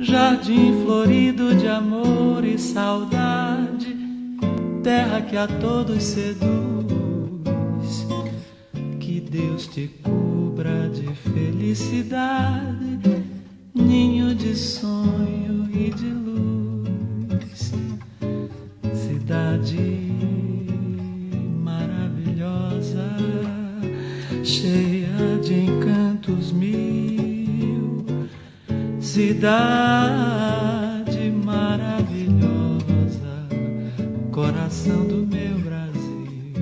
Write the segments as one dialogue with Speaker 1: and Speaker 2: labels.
Speaker 1: Jardim florido de amor e saudade, terra que a todos seduz. Que Deus te cubra de felicidade, ninho de sonho e de luz. Cidade maravilhosa, cheia de encantos mil. Cidade maravilhosa, coração do meu Brasil.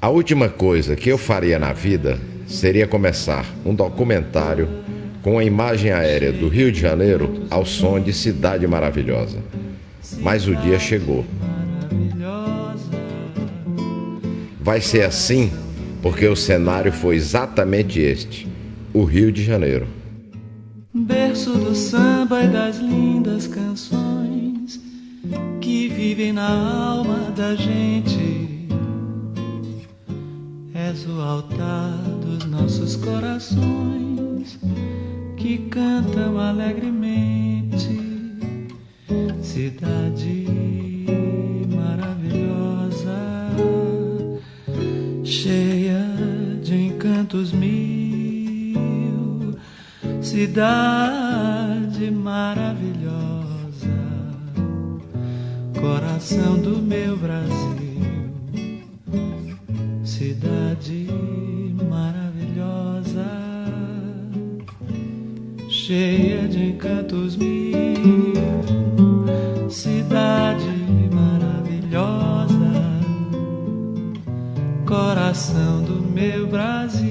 Speaker 2: A última coisa que eu faria na vida seria começar um documentário com a imagem aérea do Rio de Janeiro ao som de Cidade Maravilhosa. Mas o dia chegou. Vai ser assim porque o cenário foi exatamente este, o Rio de Janeiro.
Speaker 1: Berço do samba e das lindas canções que vivem na alma da gente. És o altar dos nossos corações que cantam alegremente. Cidade maravilhosa, cheia de encantos mil. Cidade maravilhosa, coração do meu Brasil. Cidade maravilhosa, cheia de encantos mil. Cidade maravilhosa, coração do meu Brasil.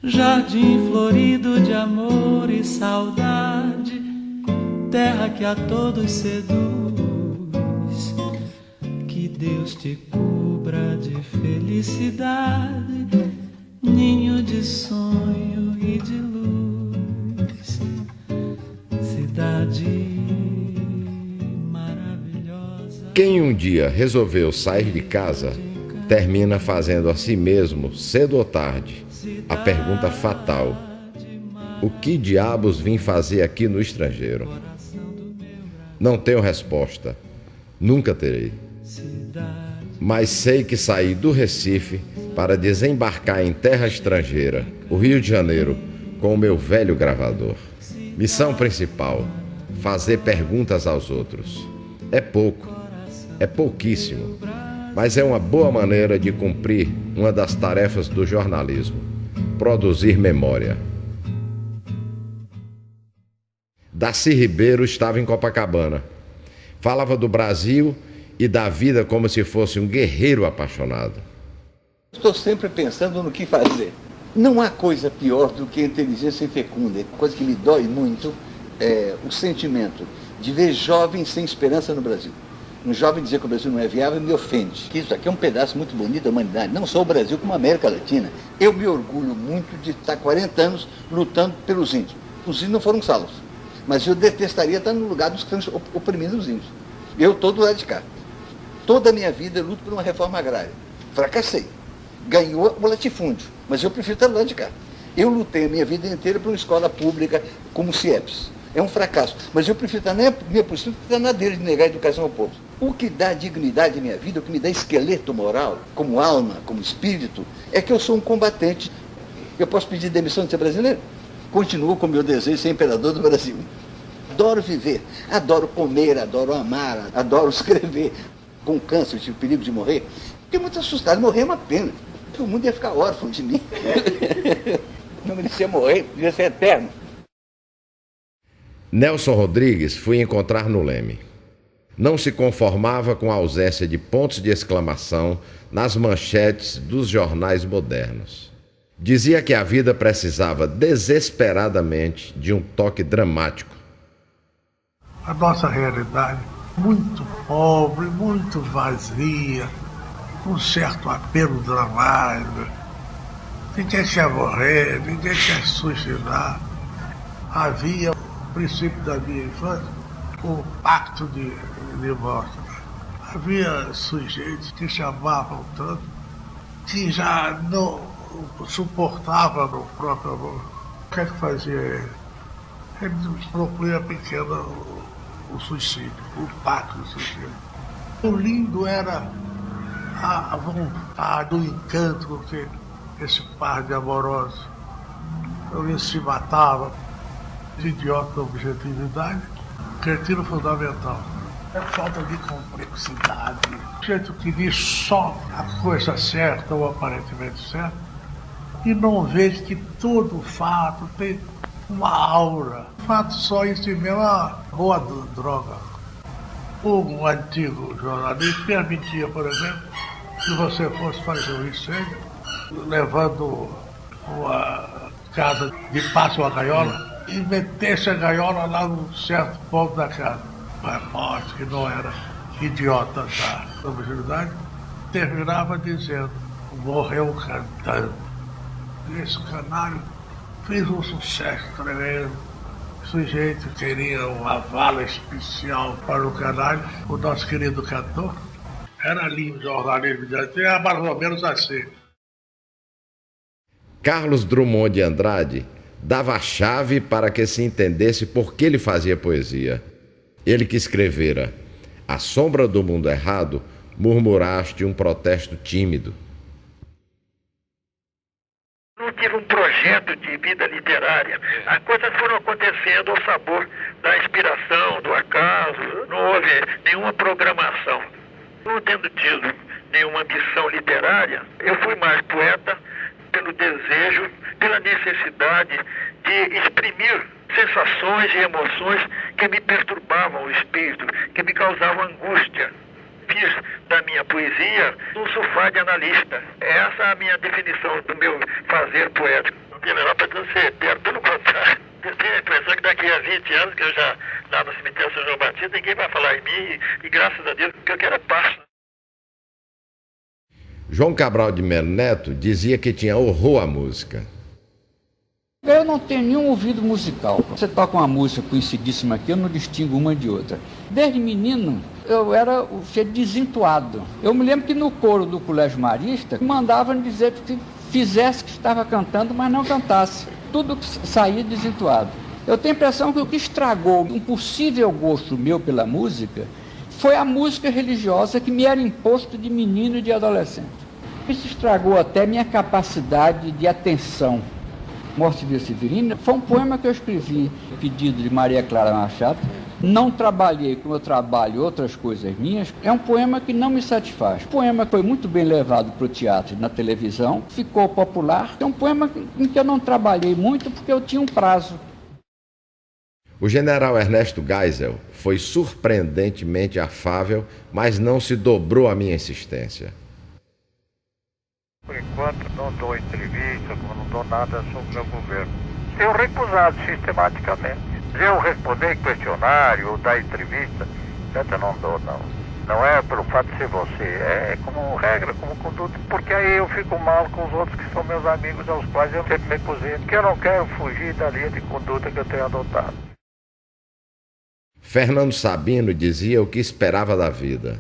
Speaker 1: Jardim florido de amor e saudade, terra que a todos seduz. Que Deus te cubra de felicidade, ninho de sonho e de luz. Cidade maravilhosa.
Speaker 2: Quem um dia resolveu sair de casa, termina fazendo a si mesmo, cedo ou tarde, a pergunta fatal: o que diabos vim fazer aqui no estrangeiro? Não tenho resposta, nunca terei. Mas sei que saí do Recife para desembarcar em terra estrangeira, o Rio de Janeiro, com o meu velho gravador. Missão principal: fazer perguntas aos outros. É pouco, é pouquíssimo, mas é uma boa maneira de cumprir uma das tarefas do jornalismo: produzir memória. Darcy Ribeiro estava em Copacabana. Falava do Brasil e da vida como se fosse um guerreiro apaixonado.
Speaker 3: Estou sempre pensando no que fazer. Não há coisa pior do que a inteligência infecunda. A coisa que me dói muito é o sentimento de ver jovens sem esperança no Brasil. Um jovem dizer que o Brasil não é viável me ofende. Que isso aqui é um pedaço muito bonito da humanidade, não só o Brasil como a América Latina. Eu me orgulho muito de estar 40 anos lutando pelos índios. Os índios não foram salvos, mas eu detestaria estar no lugar dos que estão oprimindo os índios. Eu estou do lado de cá. Toda a minha vida eu luto por uma reforma agrária. Fracassei. Ganhou o latifúndio, mas eu prefiro estar do lado de cá. Eu lutei a minha vida inteira por uma escola pública como o CIEPS. É um fracasso, mas eu prefiro estar na minha postura que estar na dele de negar a educação ao povo. O que dá dignidade à minha vida, o que me dá esqueleto moral, como alma, como espírito, é que eu sou um combatente. Eu posso pedir demissão de ser brasileiro? Continuo com o meu desejo de ser imperador do Brasil. Adoro viver, adoro comer, adoro amar, adoro escrever. Com câncer, tive perigo de morrer. Fiquei muito assustado, morrer é uma pena. O mundo ia ficar órfão de mim. Não merecia morrer, devia ser eterno.
Speaker 2: Nelson Rodrigues fui encontrar no Leme. Não se conformava com a ausência de pontos de exclamação nas manchetes dos jornais modernos. Dizia que a vida precisava desesperadamente de um toque dramático.
Speaker 4: A nossa realidade, muito pobre, muito vazia, um certo apelo dramático. Ninguém quer morrer, ninguém quer suicidar. Havia, no princípio da minha infância, o pacto de morte. Havia sujeitos que chamavam tanto que já não suportava no próprio amor. O que é que fazia ele? ele propunha pequeno o suicídio, o pacto do suicídio. O lindo era a vontade, o encanto com que esse par de amorosos eles se matava, de idiota objetividade, cretino fundamental. É falta de complexidade. O sujeito queria só a coisa certa ou aparentemente certa e não vê que todo fato tem uma aura. O fato só em si mesmo é uma boa droga. Um antigo jornalista permitia, por exemplo, que você fosse fazer um incêndio levando uma casa de passo a gaiola e metesse a gaiola lá num certo ponto da casa. Mas morte, que não era idiota da objetividade, terminava dizendo, morreu cantando. E esse canário fez um sucesso tremendo. O sujeito queria uma vala especial para o canário, o nosso querido cantor. Era lindo jornalismo, era mais ou menos assim.
Speaker 2: Carlos Drummond de Andrade dava a chave para que se entendesse por que ele fazia poesia. Ele que escrevera: "À sombra do mundo errado, murmuraste um protesto tímido."
Speaker 5: Não tive um projeto de vida literária. As coisas foram acontecendo ao sabor da inspiração, do acaso. Não houve nenhuma programação. Não tendo tido nenhuma ambição literária, eu fui mais poeta pelo desejo, pela necessidade de exprimir sensações e emoções que me perturbavam o espírito, que me causavam angústia. Fiz da minha poesia um sofá de analista. Essa é a minha definição do meu fazer poético. Não tem melhor para ser eterno, pelo contrário. Eu tenho a impressão que daqui a 20 anos, que eu já lá no cemitério São João Batista, ninguém vai falar em mim e graças a Deus, o que eu quero é paz.
Speaker 2: João Cabral de Melo Neto dizia que tinha horror à música.
Speaker 6: Eu não tenho nenhum ouvido musical. Você toca uma música conhecidíssima aqui, eu não distingo uma de outra. Desde menino, eu era desentoado. Eu me lembro que no coro do Colégio Marista, mandavam dizer que fizesse que estava cantando, mas não cantasse. Tudo saía desentoado. Eu tenho a impressão que o que estragou um possível gosto meu pela música foi a música religiosa que me era imposto de menino e de adolescente. Isso estragou até minha capacidade de atenção. Morte de Severina foi um poema que eu escrevi, pedido de Maria Clara Machado. Não trabalhei como eu trabalho outras coisas minhas. É um poema que não me satisfaz. O poema foi muito bem levado para o teatro e na televisão, ficou popular. É um poema em que eu não trabalhei muito porque eu tinha um prazo.
Speaker 2: O general Ernesto Geisel foi surpreendentemente afável, mas não se dobrou à minha insistência.
Speaker 5: Por enquanto não dou entrevista, não dou nada sobre o meu governo. Tenho recusado sistematicamente. Eu responder questionário ou dar entrevista, eu não dou, não. Não é pelo fato de ser você, é como regra, como conduta, porque aí eu fico mal com os outros que são meus amigos, aos quais eu sempre me recusei, porque eu não quero fugir da linha de conduta que eu tenho adotado.
Speaker 2: Fernando Sabino dizia o que esperava da vida.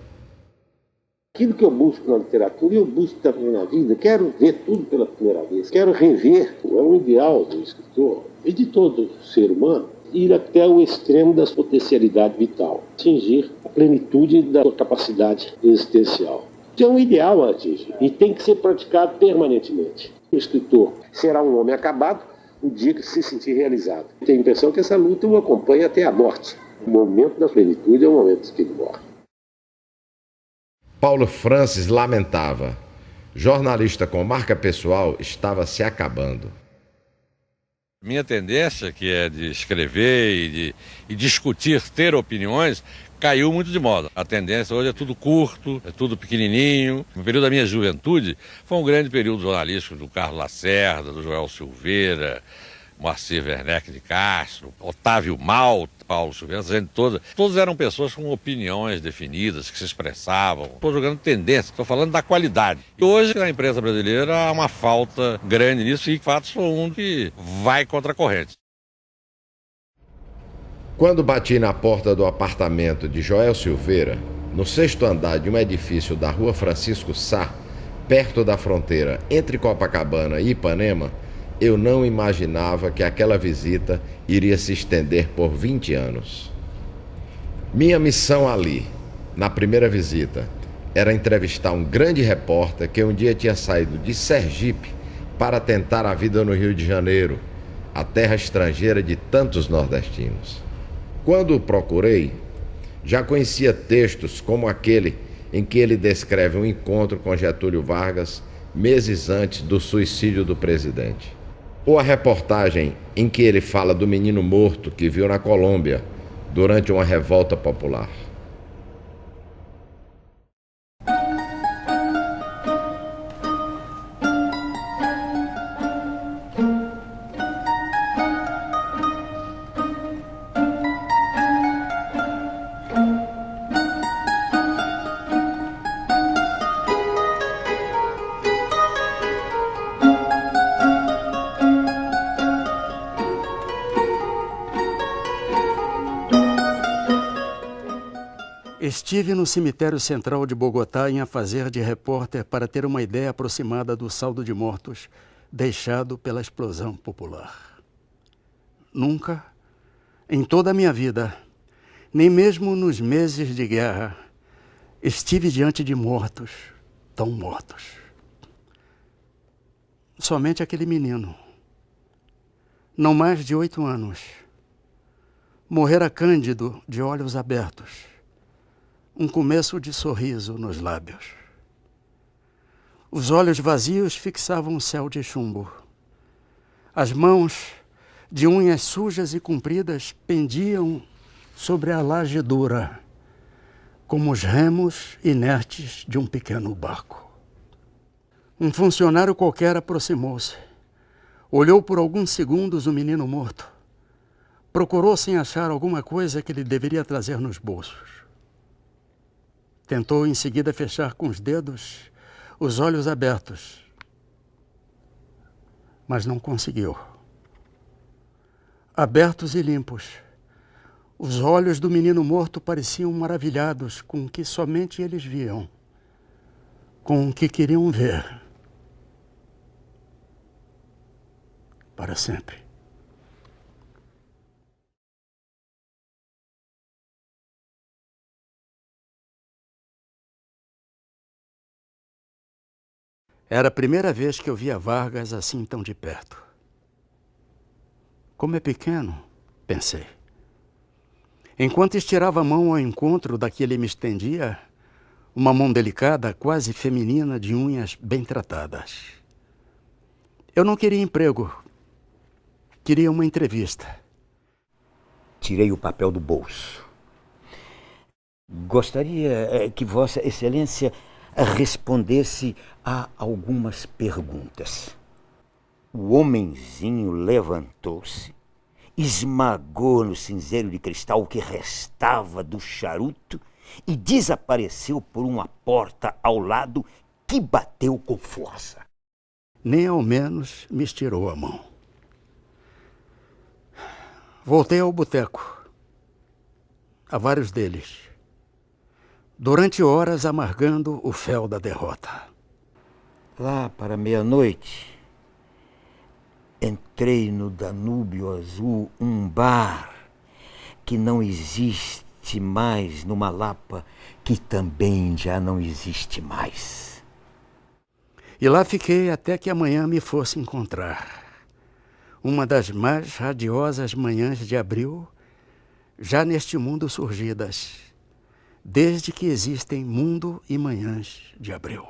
Speaker 7: Aquilo que eu busco na literatura, eu busco também na vida. Quero ver tudo pela primeira vez. Quero rever. É um ideal do escritor e de todo ser humano ir até o extremo da potencialidade vital, atingir a plenitude da sua capacidade existencial. Isso é um ideal a atingir e tem que ser praticado permanentemente. O escritor será um homem acabado no dia que se sentir realizado. Tenho a impressão que essa luta o acompanha até a morte. O momento da plenitude é o momento que ele morre.
Speaker 2: Paulo Francis lamentava. Jornalista com marca pessoal estava se acabando.
Speaker 8: Minha tendência, que é de escrever e discutir, ter opiniões, caiu muito de moda. A tendência hoje é tudo curto, é tudo pequenininho. No período da minha juventude, foi um grande período jornalístico do Carlos Lacerda, do Joel Silveira, Moacir Werneck de Castro, Otávio Malta, Paulo Silveira, todos eram pessoas com opiniões definidas, que se expressavam. Estou jogando tendência, estou falando da qualidade. E hoje, na imprensa brasileira, há uma falta grande nisso e, de fato, sou um que vai contra a corrente.
Speaker 2: Quando bati na porta do apartamento de Joel Silveira, no 6º andar de um edifício da Rua Francisco Sá, perto da fronteira entre Copacabana e Ipanema, eu não imaginava que aquela visita iria se estender por 20 anos. Minha missão ali, na primeira visita, era entrevistar um grande repórter que um dia tinha saído de Sergipe para tentar a vida no Rio de Janeiro, a terra estrangeira de tantos nordestinos. Quando o procurei, já conhecia textos como aquele em que ele descreve um encontro com Getúlio Vargas meses antes do suicídio do presidente. Ou a reportagem em que ele fala do menino morto que viu na Colômbia durante uma revolta popular.
Speaker 9: Estive no cemitério central de Bogotá em afazer de repórter para ter uma ideia aproximada do saldo de mortos deixado pela explosão popular. Nunca, em toda a minha vida, nem mesmo nos meses de guerra, estive diante de mortos, tão mortos. Somente aquele menino, não mais de 8 anos, morrera cândido de olhos abertos, um começo de sorriso nos lábios. Os olhos vazios fixavam o céu de chumbo. As mãos, de unhas sujas e compridas, pendiam sobre a laje dura, como os remos inertes de um pequeno barco. Um funcionário qualquer aproximou-se, olhou por alguns segundos o menino morto, procurou sem achar alguma coisa que ele deveria trazer nos bolsos. Tentou em seguida fechar com os dedos os olhos abertos, mas não conseguiu. Abertos e limpos, os olhos do menino morto pareciam maravilhados com o que somente eles viam, com o que queriam ver para sempre. Era a primeira vez que eu via Vargas assim tão de perto. Como é pequeno, pensei. Enquanto estirava a mão ao encontro da que ele me estendia, uma mão delicada, quase feminina, de unhas bem tratadas. Eu não queria emprego. Queria uma entrevista.
Speaker 10: Tirei o papel do bolso. Gostaria que Vossa Excelência respondesse a algumas perguntas. O homenzinho levantou-se, esmagou no cinzeiro de cristal o que restava do charuto e desapareceu por uma porta ao lado que bateu com força.
Speaker 9: Nem ao menos me estirou a mão. Voltei ao boteco. A vários deles. Durante horas amargando o fel da derrota.
Speaker 10: Lá para meia-noite, entrei no Danúbio Azul, um bar que não existe mais numa Lapa que também já não existe mais.
Speaker 9: E lá fiquei até que amanhã me fosse encontrar. Uma das mais radiosas manhãs de abril, já neste mundo surgidas, desde que existem mundo e manhãs de abril.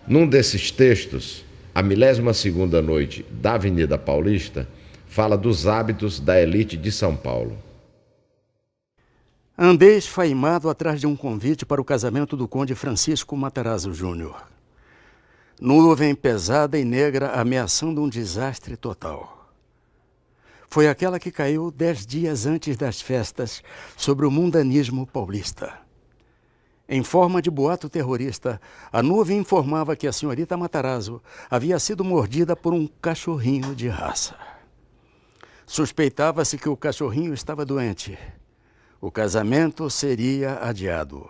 Speaker 2: Num desses textos, a milésima-segunda noite da Avenida Paulista fala dos hábitos da elite de São Paulo.
Speaker 9: Andei esfaimado atrás de um convite para o casamento do conde Francisco Matarazzo Júnior. Nuvem pesada e negra ameaçando um desastre total. foi aquela que caiu 10 dias antes das festas sobre o mundanismo paulista. Em forma de boato terrorista, a nuvem informava que a senhorita Matarazzo havia sido mordida por um cachorrinho de raça. Suspeitava-se que o cachorrinho estava doente. O casamento seria adiado.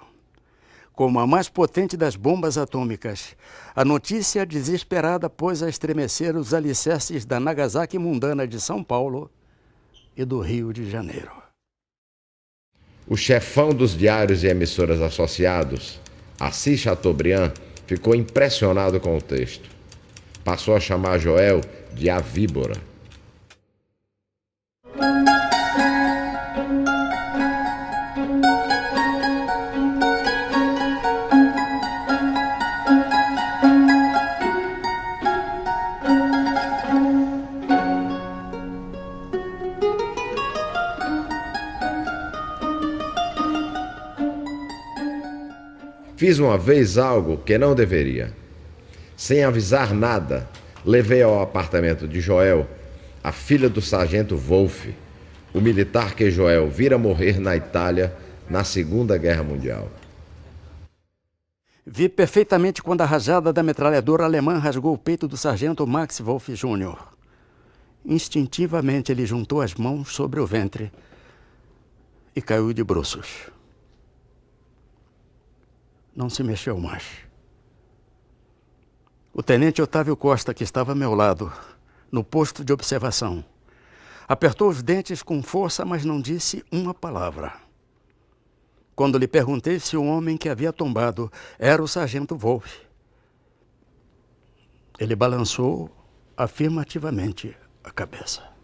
Speaker 9: Como a mais potente das bombas atômicas, a notícia desesperada pôs a estremecer os alicerces da Nagasaki mundana de São Paulo e do Rio de Janeiro.
Speaker 2: O chefão dos diários e emissoras associados, Assis Chateaubriand, ficou impressionado com o texto. Passou a chamar Joel de a víbora. Fiz uma vez algo que não deveria. Sem avisar nada, levei ao apartamento de Joel a filha do sargento Wolff, o militar que Joel vira morrer na Itália na Segunda Guerra Mundial.
Speaker 9: Vi perfeitamente quando a rajada da metralhadora alemã rasgou o peito do sargento Max Wolff Jr. Instintivamente ele juntou as mãos sobre o ventre e caiu de bruços. Não se mexeu mais. O tenente Otávio Costa, que estava ao meu lado, no posto de observação, apertou os dentes com força, mas não disse uma palavra. Quando lhe perguntei se o homem que havia tombado era o sargento Wolff, ele balançou afirmativamente a cabeça.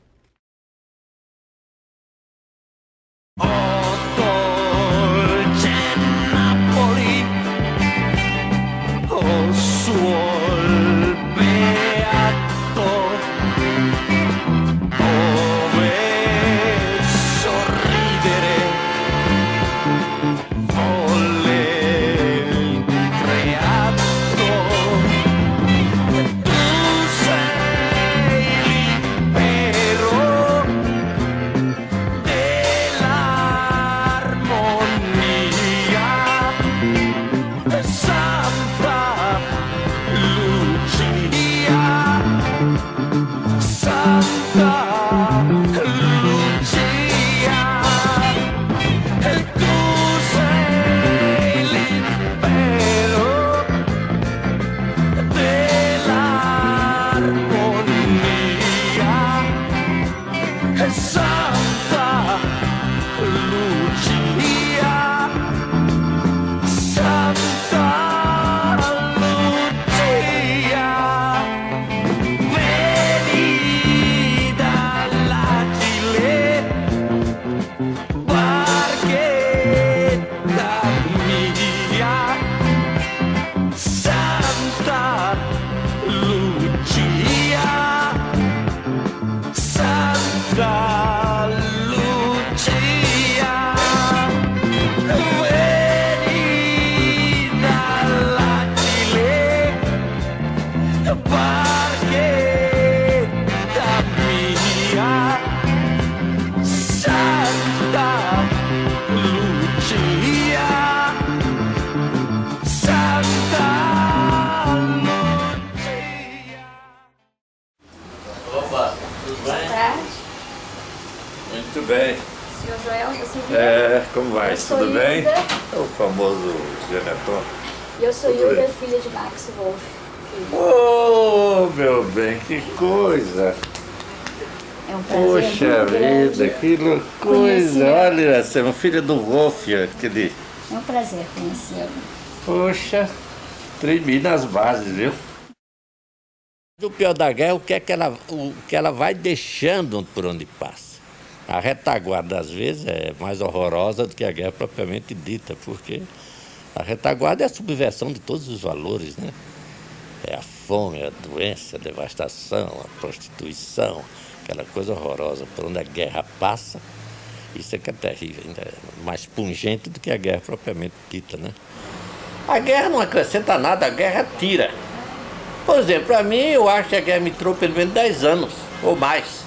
Speaker 11: Muito bem.
Speaker 12: Senhor Joel, você viu?
Speaker 11: Como vai? Tudo bem?
Speaker 12: Hilda.
Speaker 11: É o famoso Geneton.
Speaker 12: E eu sou Hilda, filha de Max Wolff.
Speaker 11: Oh, meu bem, que coisa!
Speaker 12: É um prazer.
Speaker 11: Poxa vida, que coisa! Olha, você é uma filha do Wolff, aquele...
Speaker 12: É um prazer conhecê-lo.
Speaker 11: Poxa, tremi nas bases, viu?
Speaker 13: O pior da guerra é o que ela vai deixando por onde passa. A retaguarda, às vezes, é mais horrorosa do que a guerra propriamente dita, porque a retaguarda é a subversão de todos os valores, né? É a fome, a doença, a devastação, a prostituição, aquela coisa horrorosa. Por onde a guerra passa, isso é que é terrível, ainda é mais pungente do que a guerra propriamente dita, né? A guerra não acrescenta nada, a guerra tira. Por exemplo, para mim, eu acho que a guerra me trouxe pelo menos 10 anos, ou mais.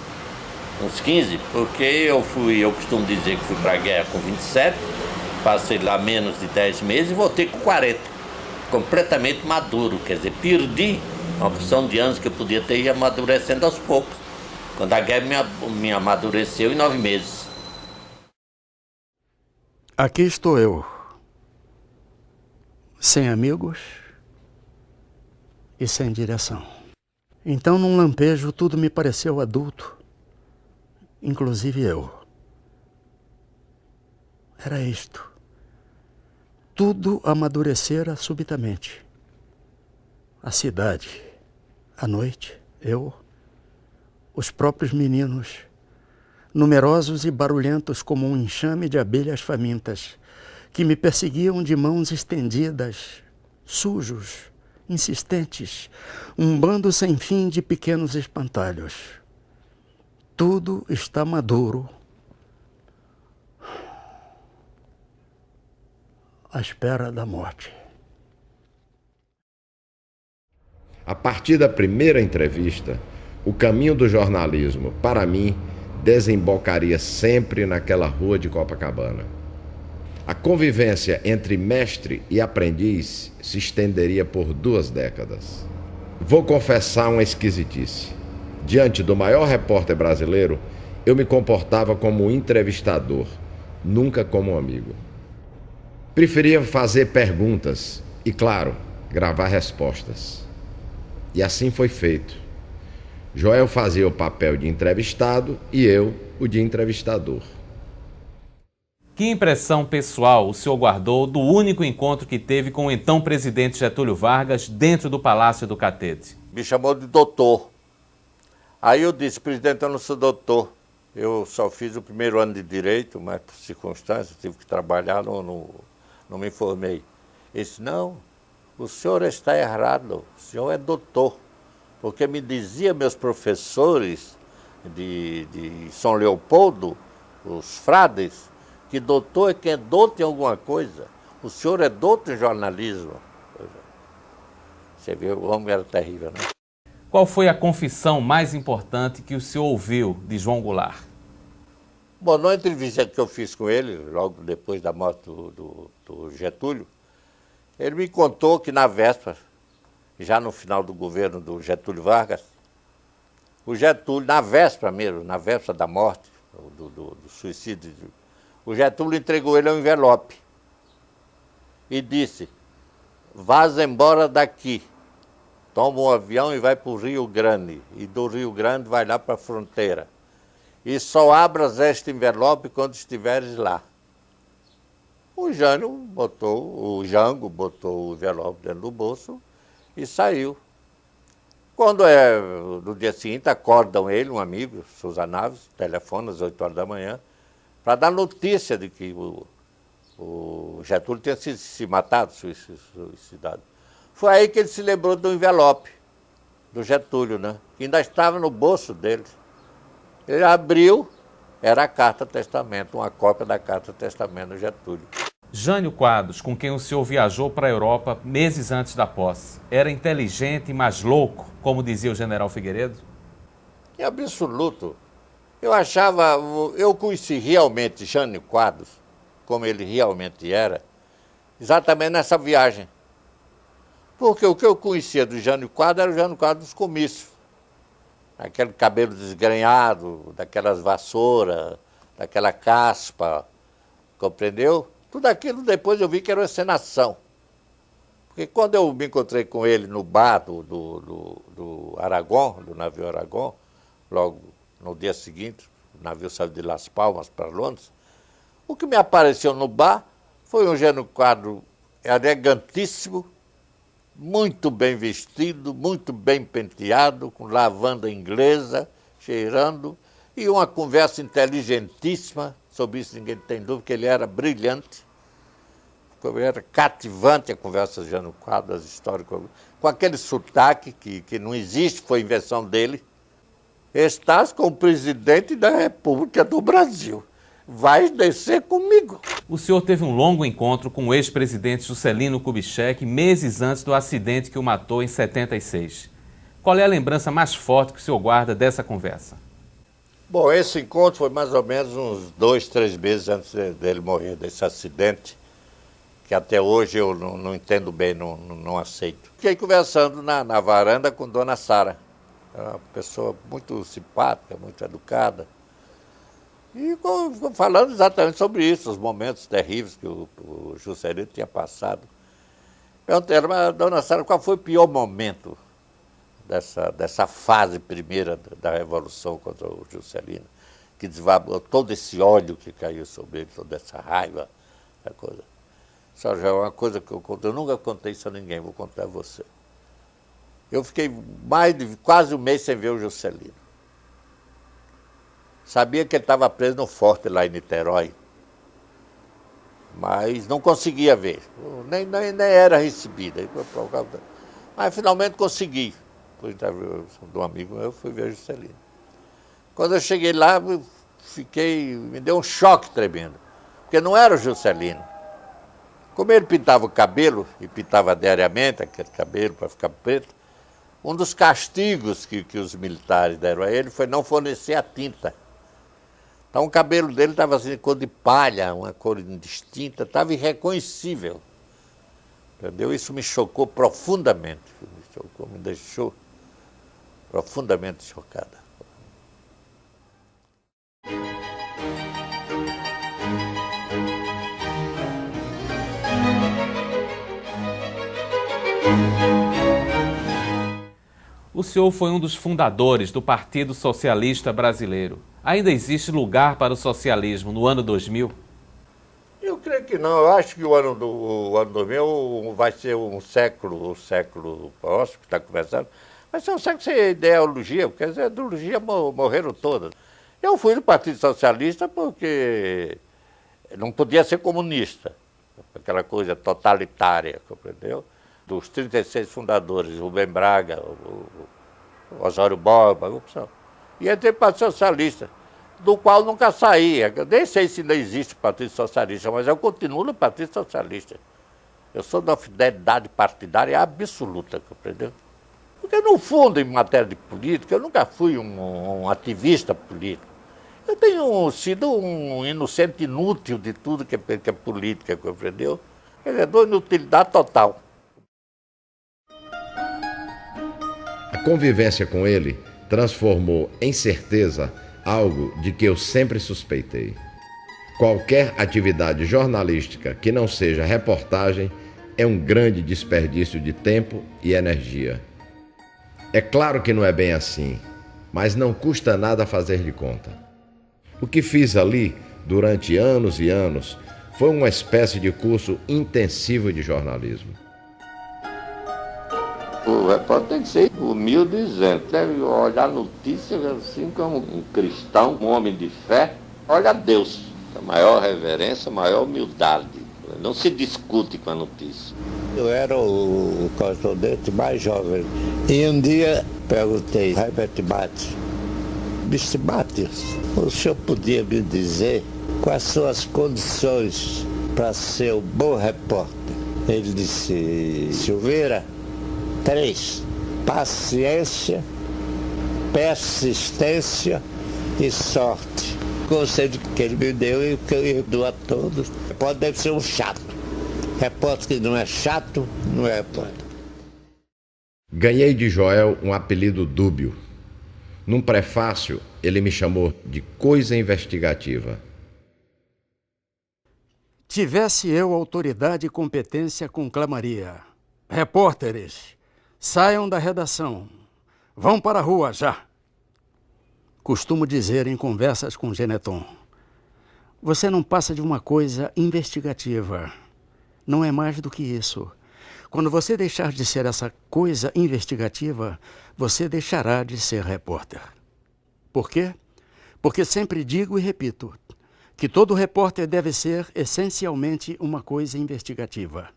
Speaker 13: uns 15, porque eu costumo dizer que fui para a guerra com 27, passei lá menos de 10 meses e voltei com 40, completamente maduro, quer dizer, perdi uma porção de anos que eu podia ter ido amadurecendo aos poucos, quando a guerra me amadureceu em 9 meses.
Speaker 9: Aqui estou eu, sem amigos e sem direção. Então, num lampejo, tudo me pareceu adulto, inclusive eu. Era isto. Tudo amadurecera subitamente. A cidade, a noite, eu, os próprios meninos, numerosos e barulhentos como um enxame de abelhas famintas, que me perseguiam de mãos estendidas, sujos, insistentes, um bando sem fim de pequenos espantalhos. Tudo está maduro, à espera da morte.
Speaker 2: A partir da primeira entrevista, o caminho do jornalismo, para mim, desembocaria sempre naquela rua de Copacabana. A convivência entre mestre e aprendiz se estenderia por 2 décadas. Vou confessar uma esquisitice. Diante do maior repórter brasileiro, eu me comportava como entrevistador, nunca como amigo. Preferia fazer perguntas e, claro, gravar respostas. E assim foi feito. Joel fazia o papel de entrevistado e eu o de entrevistador.
Speaker 14: Que impressão pessoal o senhor guardou do único encontro que teve com o então presidente Getúlio Vargas dentro do Palácio do Catete?
Speaker 13: Me chamou de doutor. Aí eu disse, presidente, eu não sou doutor. Eu só fiz o primeiro ano de Direito, mas por circunstâncias, tive que trabalhar, não me formei. Ele disse, não, o senhor está errado, o senhor é doutor. Porque me diziam meus professores de São Leopoldo, os frades, que doutor é quem é douto em alguma coisa. O senhor é douto em jornalismo. Você vê, o homem era terrível, né?
Speaker 14: Qual foi a confissão mais importante que o senhor ouviu de João Goulart?
Speaker 13: Bom, na entrevista que eu fiz com ele, logo depois da morte do Getúlio, ele me contou que na véspera, já no final do governo do Getúlio Vargas, o Getúlio, na véspera mesmo, na véspera da morte, do suicídio, o Getúlio entregou ele um envelope e disse, vaza embora daqui, toma um avião e vai para o Rio Grande, e do Rio Grande vai lá para a fronteira. E só abras este envelope quando estiveres lá. O Jango botou o envelope dentro do bolso e saiu. Quando no dia seguinte, acordam ele, um amigo, Souza Naves, telefona às 8 horas da manhã, para dar notícia de que o Getúlio tinha se matado, suicidado. Foi aí que ele se lembrou do envelope do Getúlio, né? Que ainda estava no bolso dele. Ele abriu, era a carta-testamento, uma cópia da carta-testamento do Getúlio.
Speaker 14: Jânio Quadros, com quem o senhor viajou para a Europa meses antes da posse, era inteligente e mais louco, como dizia o general Figueiredo?
Speaker 13: Em absoluto. Eu conheci realmente Jânio Quadros, como ele realmente era, exatamente nessa viagem. Porque o que eu conhecia do Jânio Quadros era o Jânio Quadros dos comícios. Aquele cabelo desgrenhado, daquelas vassouras, daquela caspa, compreendeu? Tudo aquilo depois eu vi que era uma encenação. Porque quando eu me encontrei com ele no bar do Aragon, do navio Aragon, logo no dia seguinte, o navio saiu de Las Palmas para Londres, o que me apareceu no bar foi um Jânio Quadros elegantíssimo, muito bem vestido, muito bem penteado, com lavanda inglesa, cheirando, e uma conversa inteligentíssima, sobre isso ninguém tem dúvida, que ele era brilhante, era cativante a conversa de Jânio Quadros, as histórias, com aquele sotaque que não existe, foi invenção dele. Estás com o presidente da República do Brasil. Vais descer comigo.
Speaker 14: O senhor teve um longo encontro com o ex-presidente Juscelino Kubitschek meses antes do acidente que o matou em 76. Qual é a lembrança mais forte que o senhor guarda dessa conversa?
Speaker 13: Bom, esse encontro foi mais ou menos uns 2, 3 meses antes dele morrer, desse acidente, que até hoje eu não entendo bem, não aceito. Fiquei conversando na varanda com Dona Sara, uma pessoa muito simpática, muito educada, e falando exatamente sobre isso, os momentos terríveis que o Juscelino tinha passado. Perguntei a ela, mas, Dona Sara, qual foi o pior momento dessa fase primeira da Revolução contra o Juscelino, que desvabou todo esse ódio que caiu sobre ele, toda essa raiva, essa coisa. Só já é uma coisa que eu nunca contei isso a ninguém, vou contar a você. Eu fiquei mais de quase um mês sem ver o Juscelino. Sabia que ele estava preso no forte lá em Niterói, mas não conseguia ver, nem era recebida. Mas finalmente consegui. Por interview de um amigo meu, fui ver o Juscelino. Quando eu cheguei lá, me deu um choque tremendo, porque não era o Juscelino. Como ele pintava o cabelo, e pintava diariamente aquele cabelo para ficar preto, um dos castigos que os militares deram a ele foi não fornecer a tinta. Então o cabelo dele estava assim, cor de palha, uma cor indistinta, estava irreconhecível. Entendeu? Isso me chocou profundamente, me deixou profundamente chocada.
Speaker 14: O senhor foi um dos fundadores do Partido Socialista Brasileiro. Ainda existe lugar para o socialismo no ano 2000?
Speaker 13: Eu creio que não. Eu acho que o ano 2000 vai ser o século próximo que está começando. Vai ser um século sem ideologia, porque as ideologias morreram todas. Eu fui do Partido Socialista porque não podia ser comunista, aquela coisa totalitária, compreendeu? Dos 36 fundadores, Rubem Braga, o Osório Borba, a opção. E entrei para o Partido Socialista, do qual nunca saí. Eu nem sei se ainda existe o Partido Socialista, mas eu continuo no Partido Socialista. Eu sou da fidelidade partidária absoluta, compreendeu? Porque, no fundo, em matéria de política, eu nunca fui um ativista político. Eu tenho sido um inocente inútil de tudo que é política, compreendeu? Quer dizer, dou inutilidade total.
Speaker 2: A convivência com ele transformou em certeza algo de que eu sempre suspeitei. Qualquer atividade jornalística que não seja reportagem é um grande desperdício de tempo e energia. É claro que não é bem assim, mas não custa nada fazer de conta. O que fiz ali, durante anos e anos, foi uma espécie de curso intensivo de jornalismo.
Speaker 13: O repórter tem que ser humilde e isento, deve olhar notícias assim como um cristão, um homem de fé. Olha a Deus, a maior reverência, a maior humildade. Não se discute com a notícia. Eu era o correspondente mais jovem. E um dia perguntei a Herbert Martins, Mr. Martins, o senhor podia me dizer quais são as condições para ser um bom repórter? Ele disse, Silveira, 3, paciência, persistência e sorte. O conselho que ele me deu e que eu dou a todos. Deve ser um chato. Repórter que não é chato, não é repórter.
Speaker 2: Ganhei de Joel um apelido dúbio. Num prefácio, ele me chamou de coisa investigativa.
Speaker 9: Tivesse eu autoridade e competência, conclamaria: repórteres, saiam da redação. Vão para a rua já. Costumo dizer em conversas com Geneton: você não passa de uma coisa investigativa. Não é mais do que isso. Quando você deixar de ser essa coisa investigativa, você deixará de ser repórter. Por quê? Porque sempre digo e repito que todo repórter deve ser essencialmente uma coisa investigativa.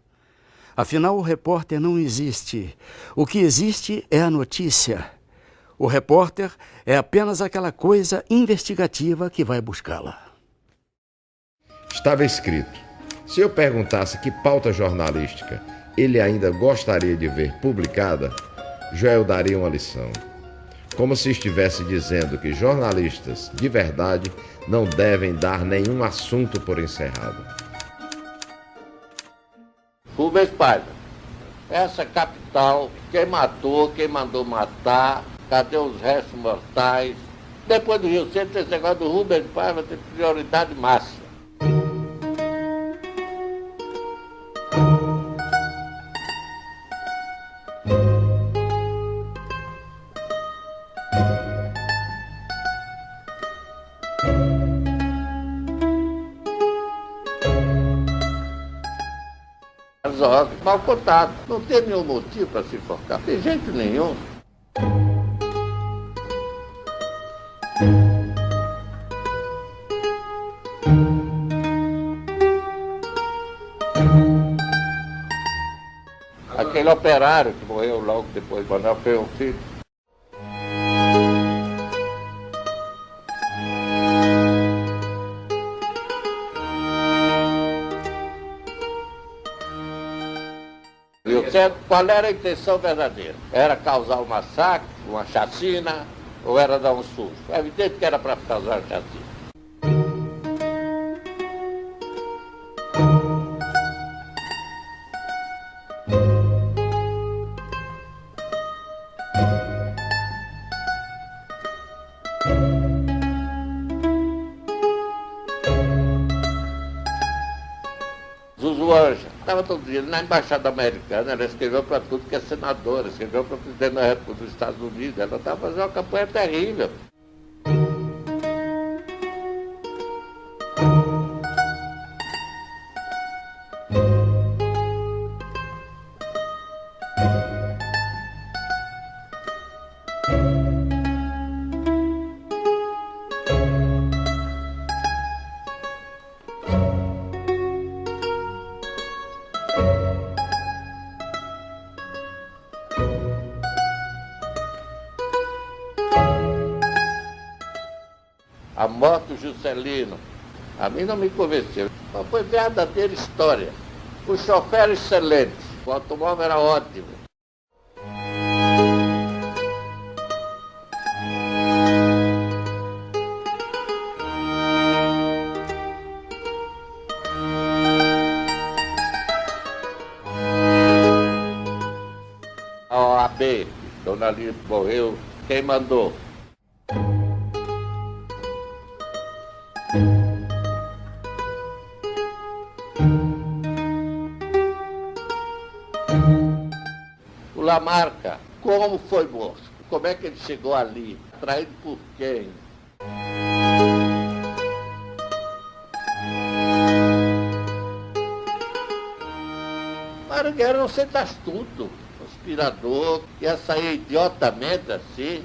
Speaker 9: Afinal, o repórter não existe. O que existe é a notícia. O repórter é apenas aquela coisa investigativa que vai buscá-la.
Speaker 2: Estava escrito: se eu perguntasse que pauta jornalística ele ainda gostaria de ver publicada, Joel daria uma lição. como se estivesse dizendo que jornalistas de verdade não devem dar nenhum assunto por encerrado.
Speaker 13: Rubens Paiva, essa capital, quem matou, quem mandou matar, cadê os restos mortais? Depois do Rio Centro, esse negócio do Rubens Paiva tem prioridade máxima. Mal contado. Não tem nenhum motivo para se enforcar. De jeito nenhum. Aquele operário que morreu logo depois de Manuel foi um filho. Qual era a intenção verdadeira? Era causar um massacre, uma chacina, ou era dar um susto? É evidente que era para causar uma chacina. Estava todo dia na Embaixada Americana, ela escreveu para tudo que é senadora, escreveu para o presidente da República dos Estados Unidos, ela estava fazendo uma campanha terrível. A morte do Juscelino, a mim não me convenceu. Mas foi verdadeira história. O chofer era excelente, o automóvel era ótimo. A OAB, Dona Lívia morreu, quem mandou? O Lamarca, como foi morto? Como é que ele chegou ali? Traído por quem? Marighella era um centro-astuto, conspirador, ia sair idiotamente assim.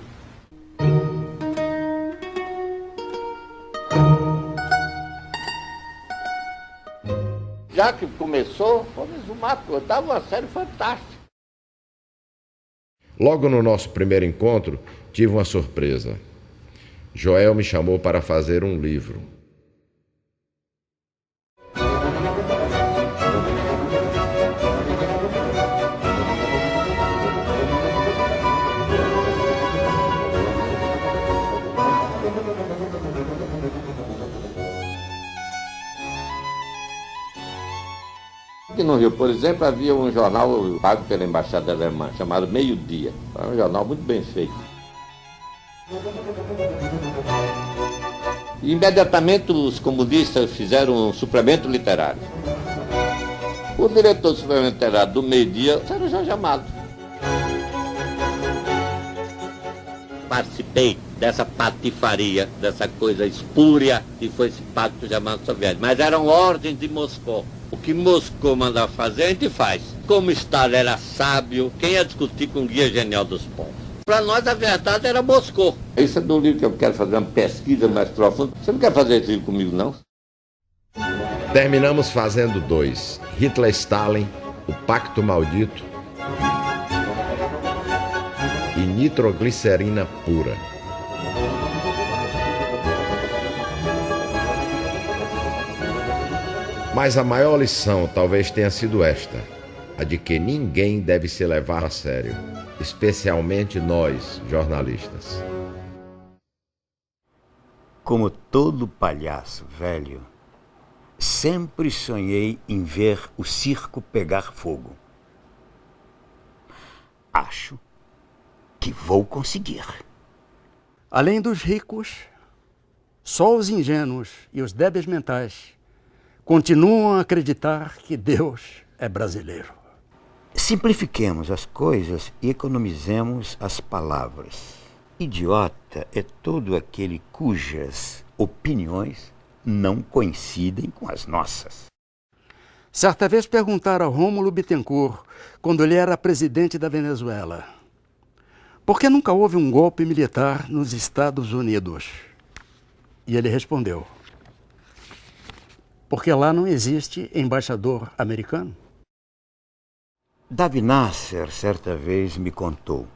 Speaker 13: Já que começou, vamos matou, dava uma série fantástica.
Speaker 2: Logo no nosso primeiro encontro, tive uma surpresa. Joel me chamou para fazer um livro.
Speaker 13: Aqui no Rio, por exemplo, havia um jornal pago pela Embaixada Alemã, chamado Meio Dia. Era um jornal muito bem feito. E imediatamente os comunistas fizeram um suplemento literário. O diretor do suplemento literário do Meio Dia era o Jorge Amado. Participei dessa patifaria, dessa coisa espúria que foi esse pacto chamado soviético. Mas eram ordens de Moscou. O que Moscou mandava fazer, a gente faz. Como Stalin era sábio, quem ia discutir com o guia genial dos povos? Para nós, a verdade era Moscou. Esse é do livro que eu quero fazer uma pesquisa mais profunda. Você não quer fazer esse livro comigo, não?
Speaker 2: Terminamos fazendo 2. Hitler e Stalin, o Pacto Maldito e Nitroglicerina Pura. Mas a maior lição talvez tenha sido esta, a de que ninguém deve se levar a sério. especialmente nós, jornalistas.
Speaker 10: Como todo palhaço velho, sempre sonhei em ver o circo pegar fogo. Acho que vou conseguir.
Speaker 9: Além dos ricos, só os ingênuos e os débeis mentais continuam a acreditar que Deus é brasileiro.
Speaker 10: Simplifiquemos as coisas e economizemos as palavras. Idiota é todo aquele cujas opiniões não coincidem com as nossas.
Speaker 9: Certa vez perguntaram a Rômulo Bittencourt, quando ele era presidente da Venezuela, por que nunca houve um golpe militar nos Estados Unidos? E ele respondeu, porque lá não existe embaixador americano.
Speaker 10: Davi Nasser, certa vez, me contou.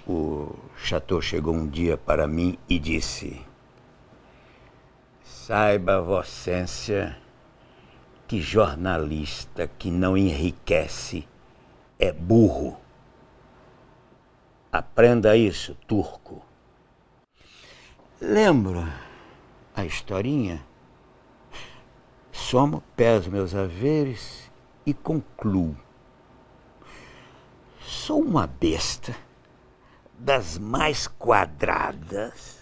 Speaker 10: O Chateau chegou um dia para mim e disse: saiba, Vossência, que jornalista que não enriquece é burro. Aprenda isso, turco. Lembra a historinha? Somo, peso meus haveres e concluo. Sou uma besta das mais quadradas,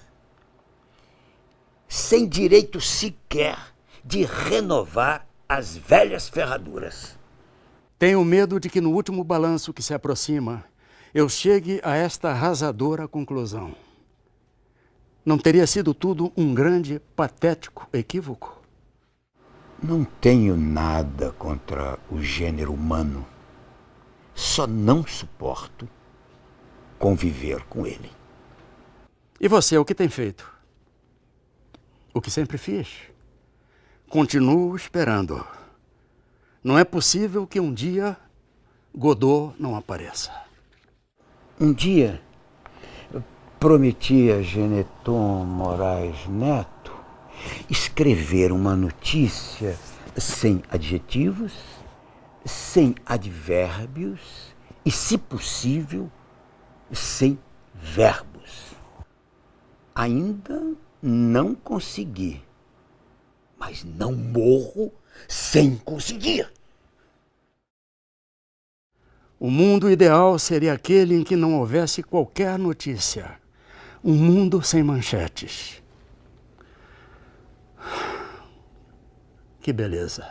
Speaker 10: sem direito sequer de renovar as velhas ferraduras.
Speaker 9: Tenho medo de que no último balanço que se aproxima, eu chegue a esta arrasadora conclusão. Não teria sido tudo um grande, patético equívoco?
Speaker 10: Não tenho nada contra o gênero humano. Só não suporto conviver com ele.
Speaker 9: E você, o que tem feito? O que sempre fiz. Continuo esperando. Não é possível que um dia Godot não apareça.
Speaker 10: Um dia, prometi a Geneton Moraes Neto escrever uma notícia sem adjetivos, sem advérbios e, se possível, sem verbos. Ainda não consegui, mas não morro sem conseguir.
Speaker 9: O mundo ideal seria aquele em que não houvesse qualquer notícia. Um mundo sem manchetes. Que beleza.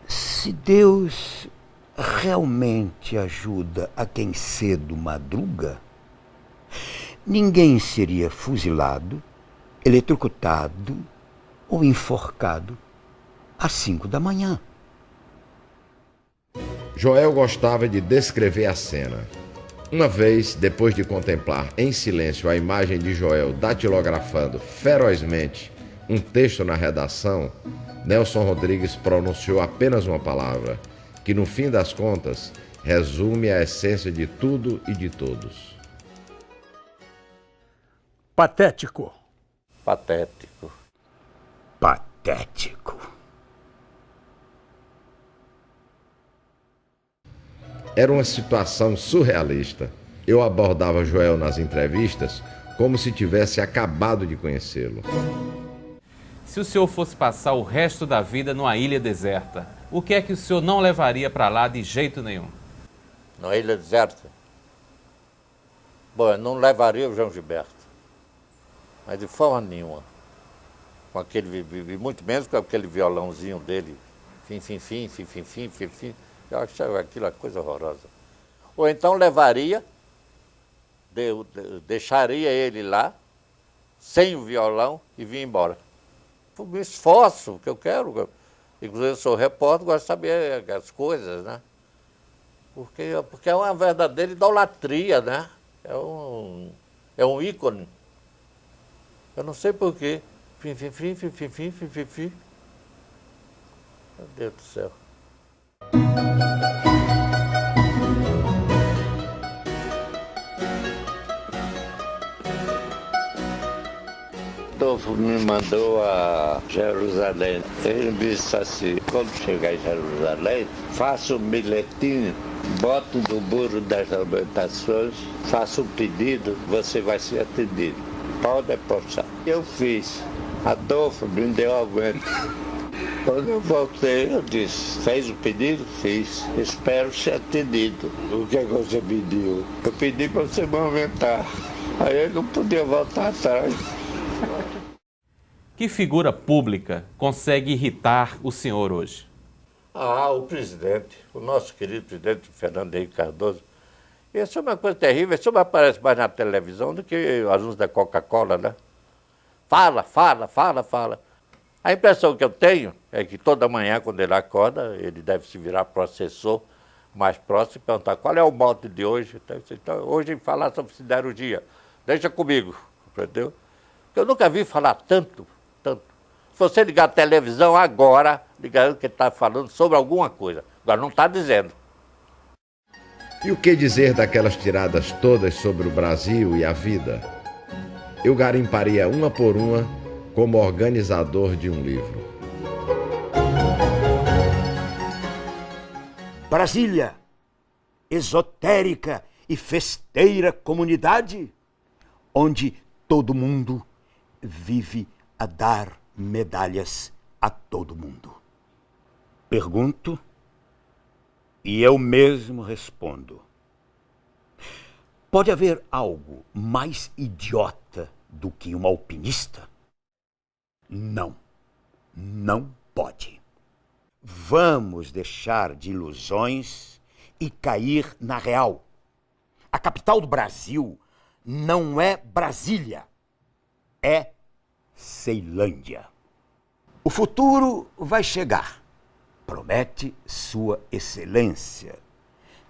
Speaker 10: Se Deus realmente ajuda a quem cedo madruga, ninguém seria fuzilado, eletrocutado ou enforcado às 5 da manhã.
Speaker 2: Joel gostava de descrever a cena. Uma vez, depois de contemplar em silêncio a imagem de Joel datilografando ferozmente um texto na redação, Nelson Rodrigues pronunciou apenas uma palavra, que no fim das contas resume a essência de tudo e de todos.
Speaker 9: Patético.
Speaker 13: Patético.
Speaker 10: Patético.
Speaker 2: Era uma situação surrealista. Eu abordava Joel nas entrevistas como se tivesse acabado de conhecê-lo.
Speaker 14: Se o senhor fosse passar o resto da vida numa ilha deserta, o que é que o senhor não levaria para lá de jeito nenhum?
Speaker 13: Numa ilha deserta? Bom, eu não levaria o João Gilberto. Mas de forma nenhuma. Com aquele, muito menos com aquele violãozinho dele. Fim. Eu achava aquilo uma coisa horrorosa. Ou então levaria, deixaria ele lá, sem o violão, e vinha embora. Eu me esforço, porque eu quero. Inclusive, eu sou repórter, gosto de saber as coisas, né? Porque é uma verdadeira idolatria, né? É um ícone. Eu não sei porquê. Fim. Meu Deus do céu.
Speaker 3: Estou
Speaker 13: Adolfo me mandou a Jerusalém. Ele me disse assim, quando chegar em Jerusalém, faça um bilhetinho, bota no muro das lamentações, faça um pedido, você vai ser atendido. Pode apostar. Eu fiz. Adolfo me deu aumento. Quando eu voltei, eu disse, fez o pedido? Fiz. Espero ser atendido. O que é que você pediu? Eu pedi para você me aumentar. Aí ele não podia voltar atrás.
Speaker 14: Que figura pública consegue irritar o senhor hoje?
Speaker 13: O presidente, o nosso querido presidente Fernando Henrique Cardoso. Isso é uma coisa terrível, isso aparece mais na televisão do que o anúncio da Coca-Cola, né? Fala. A impressão que eu tenho é que toda manhã, quando ele acorda, ele deve se virar para o assessor mais próximo e perguntar qual é o mote de hoje. Então, hoje falar sobre siderurgia. Deixa comigo, entendeu? Eu nunca vi falar tanto. Se você ligar a televisão agora, ligar que ele está falando sobre alguma coisa. Agora não está dizendo.
Speaker 2: E o que dizer daquelas tiradas todas sobre o Brasil e a vida? Eu garimparia uma por uma como organizador de um livro.
Speaker 10: Brasília, esotérica e festeira comunidade, onde todo mundo vive a dar medalhas a todo mundo. Pergunto e eu mesmo respondo. Pode haver algo mais idiota do que um alpinista? Não pode. Vamos deixar de ilusões e cair na real. A capital do Brasil não é Brasília, é Ceilândia. O futuro vai chegar, promete Sua Excelência.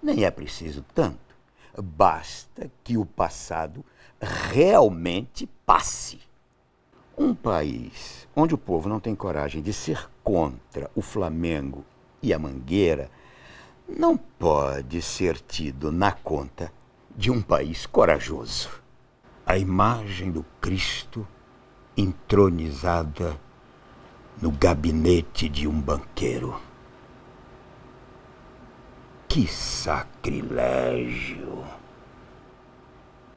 Speaker 10: Nem é preciso tanto, basta que o passado realmente passe. Um país onde o povo não tem coragem de ser contra o Flamengo e a Mangueira não pode ser tido na conta de um país corajoso. A imagem do Cristo entronizada no gabinete de um banqueiro. Que sacrilégio!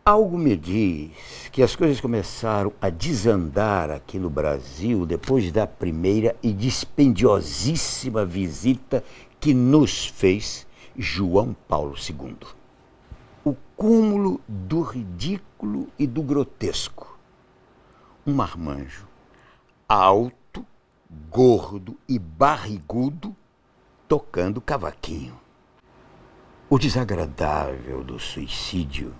Speaker 10: Algo me diz que as coisas começaram a desandar aqui no Brasil depois da primeira e dispendiosíssima visita que nos fez João Paulo II. O cúmulo do ridículo e do grotesco. Um marmanjo alto, gordo e barrigudo tocando cavaquinho. O desagradável do suicídio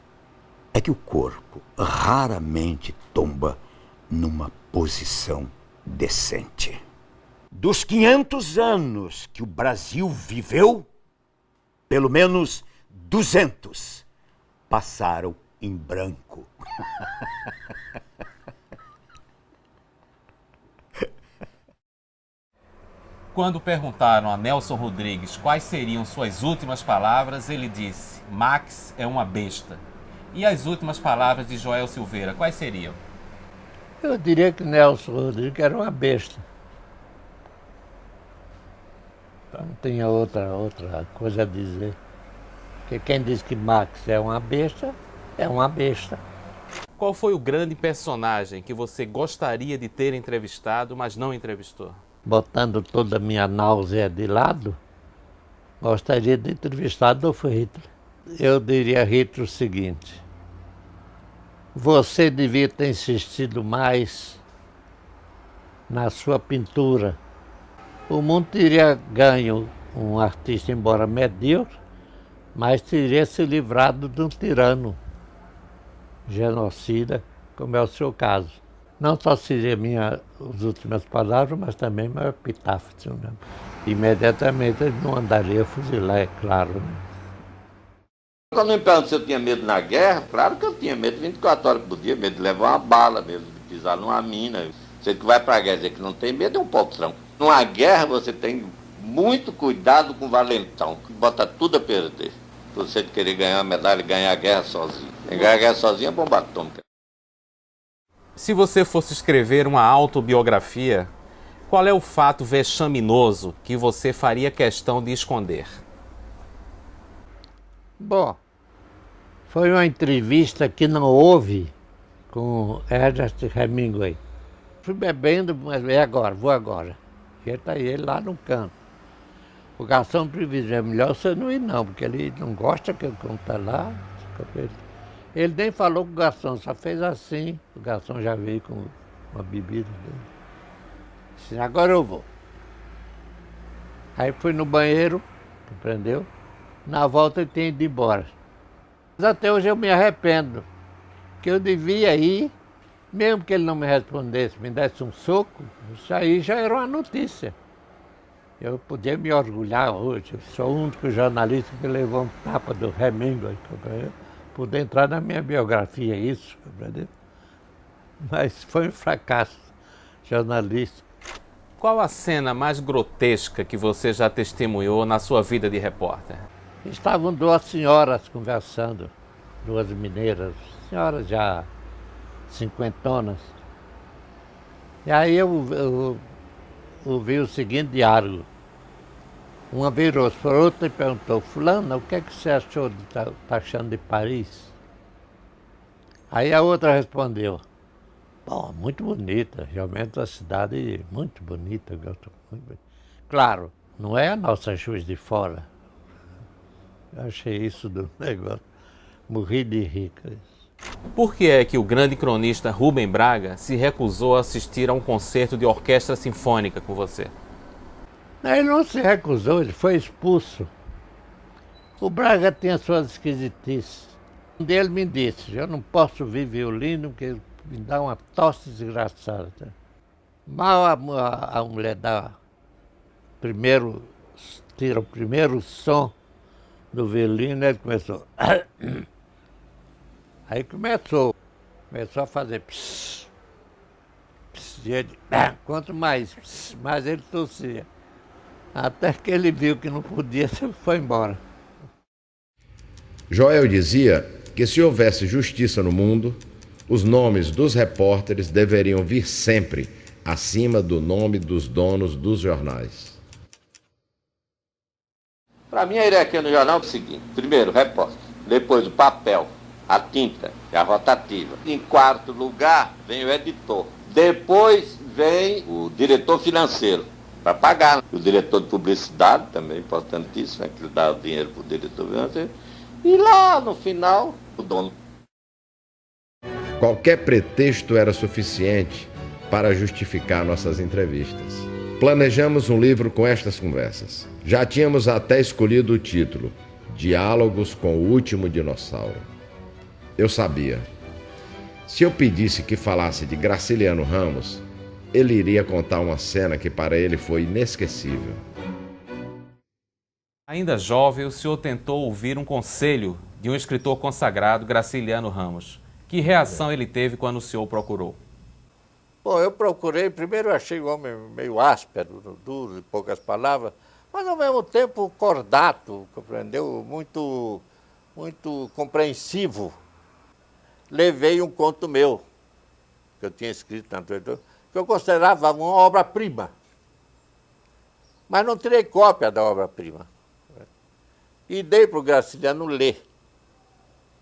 Speaker 10: é que o corpo raramente tomba numa posição decente. Dos 500 anos que o Brasil viveu, pelo menos 200 passaram em branco.
Speaker 14: Quando perguntaram a Nelson Rodrigues quais seriam suas últimas palavras, ele disse: Max é uma besta. E as últimas palavras de Joel Silveira, quais seriam?
Speaker 15: Eu diria que Nelson Rodrigues era uma besta. Não tinha outra coisa a dizer. Porque quem diz que Max é uma besta, é uma besta.
Speaker 14: Qual foi o grande personagem que você gostaria de ter entrevistado, mas não entrevistou?
Speaker 15: Botando toda a minha náusea de lado, gostaria de entrevistar Adolf Hitler. Eu diria a Hitler o seguinte: você devia ter insistido mais na sua pintura. O mundo teria ganho um artista, embora medíocre, mas teria se livrado de um tirano genocida, como é o seu caso. Não só seria as últimas palavras, mas também meu epitáfio. Né? Imediatamente ele não andaria a fuzilar, é claro. Né?
Speaker 13: Quando me perguntam se eu tinha medo na guerra, claro que eu tinha medo 24 horas por dia, medo de levar uma bala mesmo, de pisar numa mina. Você que vai para a guerra dizer que não tem medo é um potrão. Numa guerra você tem muito cuidado com o valentão, que bota tudo a perder. Você querer ganhar uma medalha e ganhar a guerra sozinho. Ganhar a guerra sozinho é bomba atômica.
Speaker 14: Se você fosse escrever uma autobiografia, qual é o fato vexaminoso que você faria questão de esconder?
Speaker 15: Bom, foi uma entrevista que não houve com Ernest Hemingway. Fui bebendo, mas vou agora. E ele lá no canto. O garçom previsou, é melhor você não ir não, porque ele não gosta que eu conte lá. Ele nem falou com o garçom, só fez assim. O garçom já veio com uma bebida dele. Disse, agora eu vou. Aí fui no banheiro, compreendeu? Na volta ele tinha ido embora. Mas até hoje eu me arrependo, que eu devia ir, mesmo que ele não me respondesse, me desse um soco, isso aí já era uma notícia. Eu podia me orgulhar hoje, eu sou o único jornalista que levou um tapa do Hemingway, poder entrar na minha biografia isso, compreendeu? Mas foi um fracasso jornalístico.
Speaker 14: Qual a cena mais grotesca que você já testemunhou na sua vida de repórter?
Speaker 15: Estavam duas senhoras conversando, duas mineiras, senhoras já cinquentonas. E aí eu ouvi o seguinte diálogo. Uma virou-se para outra e perguntou, fulana, o que é que você achou de tá achando de Paris? Aí a outra respondeu, bom, muito bonita, realmente a cidade muito bonita. Claro, não é a nossa Juiz de Fora. Eu achei isso do negócio, morri de rir.
Speaker 14: Por que é que o grande cronista Rubem Braga se recusou a assistir a um concerto de orquestra sinfônica com você?
Speaker 15: Ele não se recusou, ele foi expulso. O Braga tinha suas esquisitices. Um dele me disse, eu não posso ouvir violino porque me dá uma tosse desgraçada. Mal a mulher tira o primeiro som do violino, ele começou. Aí começou a fazer pss, pss, e ele, quanto mais pss, mais ele tossia. Até que ele viu que não podia, foi embora.
Speaker 2: Joel dizia que se houvesse justiça no mundo, os nomes dos repórteres deveriam vir sempre acima do nome dos donos dos jornais.
Speaker 13: Para mim, a hierarquia no jornal é o seguinte. Primeiro, o repórter. Depois, o papel, a tinta, que é a rotativa. Em quarto lugar, vem o editor. Depois vem o diretor financeiro, para pagar. O diretor de publicidade, também importantíssimo, que dá o dinheiro para o diretor financeiro. E lá, no final, o dono.
Speaker 2: Qualquer pretexto era suficiente para justificar nossas entrevistas. Planejamos um livro com estas conversas. Já tínhamos até escolhido o título, Diálogos com o Último Dinossauro. Eu sabia. Se eu pedisse que falasse de Graciliano Ramos, ele iria contar uma cena que para ele foi inesquecível.
Speaker 14: Ainda jovem, o senhor tentou ouvir um conselho de um escritor consagrado, Graciliano Ramos. Que reação ele teve quando o senhor procurou?
Speaker 10: Bom, eu procurei, primeiro eu achei o homem meio áspero, duro, de poucas palavras, mas ao mesmo tempo cordato, compreendeu? Muito compreensivo. Levei um conto meu, que eu tinha escrito na Antônio, que eu considerava uma obra-prima. Mas não tirei cópia da obra-prima. E dei para o Graciliano ler.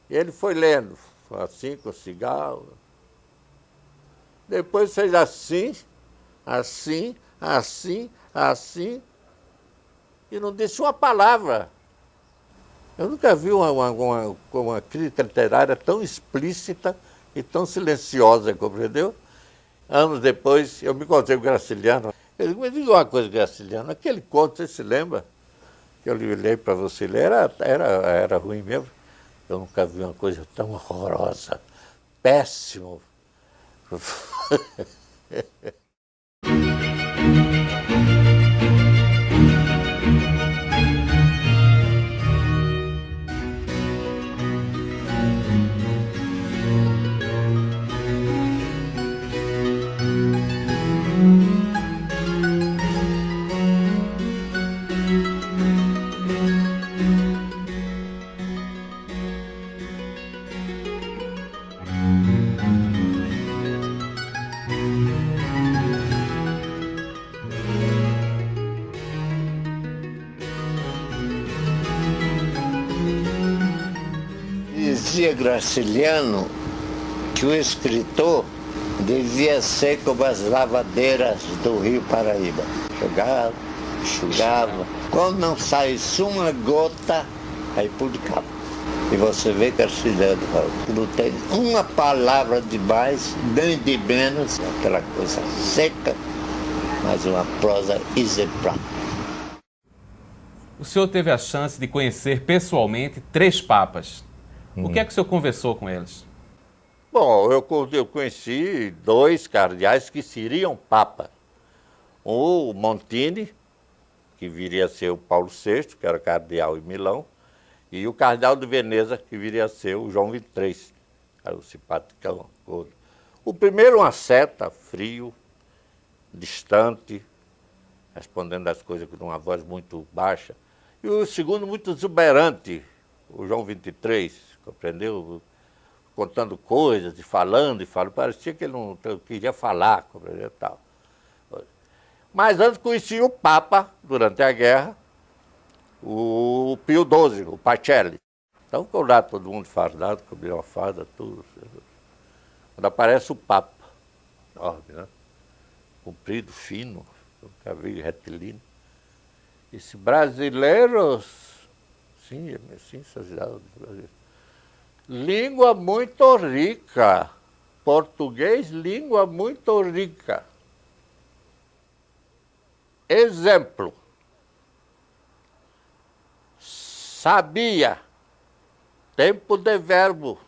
Speaker 10: E ele foi lendo, assim, com cigarro. Depois fez assim, assim, assim, assim, e não disse uma palavra. Eu nunca vi uma crítica literária tão explícita e tão silenciosa, compreendeu? Anos depois, eu me encontrei com o Graciliano. Ele disse, me diga uma coisa, Graciliano, aquele conto, você se lembra? Que eu li para você ler, era ruim mesmo. Eu nunca vi uma coisa tão horrorosa, péssimo.
Speaker 16: Dizia Graciliano que o escritor devia ser como as lavadeiras do Rio Paraíba. Jogava, enxugava. Quando não saísse uma gota, aí publicava. E você vê Graciliano que não tem uma palavra de mais, nem de menos, aquela coisa seca, mas uma prosa exemplar.
Speaker 14: O senhor teve a chance de conhecer pessoalmente 3 papas. O que é que o senhor conversou com eles?
Speaker 11: Bom, eu conheci 2 cardeais que seriam papa. O Montini, que viria a ser o Paulo VI, que era cardeal em Milão, e o cardeal de Veneza, que viria a ser o João XXIII, era o simpaticão. O primeiro, uma seta, frio, distante, respondendo as coisas com uma voz muito baixa. E o segundo, muito exuberante, o João XXIII, compreendeu? Contando coisas e falando, parecia que ele não queria falar, compreendeu? Tal. Mas antes conheci o Papa, durante a guerra, o Pio XII, o Pacelli. Então, lá todo mundo fardado, cobriu uma farda, tudo. Quando aparece o Papa, enorme, né? Comprido, fino, cabelo retilíneo. Esse brasileiro, sim, sensacional. Língua muito rica. Português, língua muito rica. Exemplo. Sabia. Tempo de verbo.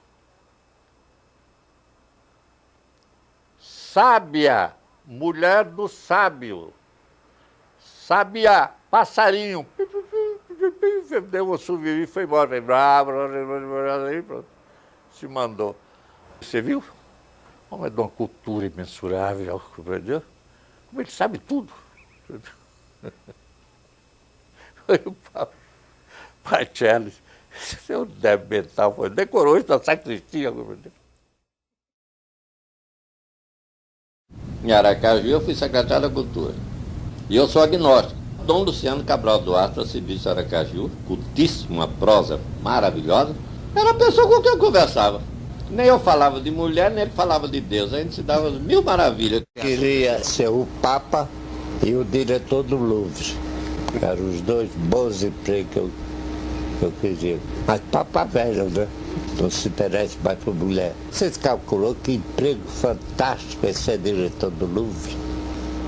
Speaker 11: Sábia. Mulher do sábio. Sabiá. Passarinho. Deu um subir e foi embora. Se mandou. Você viu? Homem de uma cultura imensurável, entendeu? Como ele sabe tudo. Foi o Pacelli. Seu débil mental, foi. Decorou isso na sacristia.
Speaker 13: Em Aracaju eu fui secretário da Cultura. E eu sou agnóstico. Dom Luciano Cabral Duarte, arcebispo de Aracaju, cultíssimo, uma prosa maravilhosa, era a pessoa com quem eu conversava. Nem eu falava de mulher, nem ele falava de Deus. A gente se dava 1000 maravilhas.
Speaker 16: Queria ser o Papa e o diretor do Louvre. Eram os 2 bons empregos que eu queria. Mas Papa velho, né? Não se interessa mais por mulher. Vocês calculou que emprego fantástico é ser diretor do Louvre?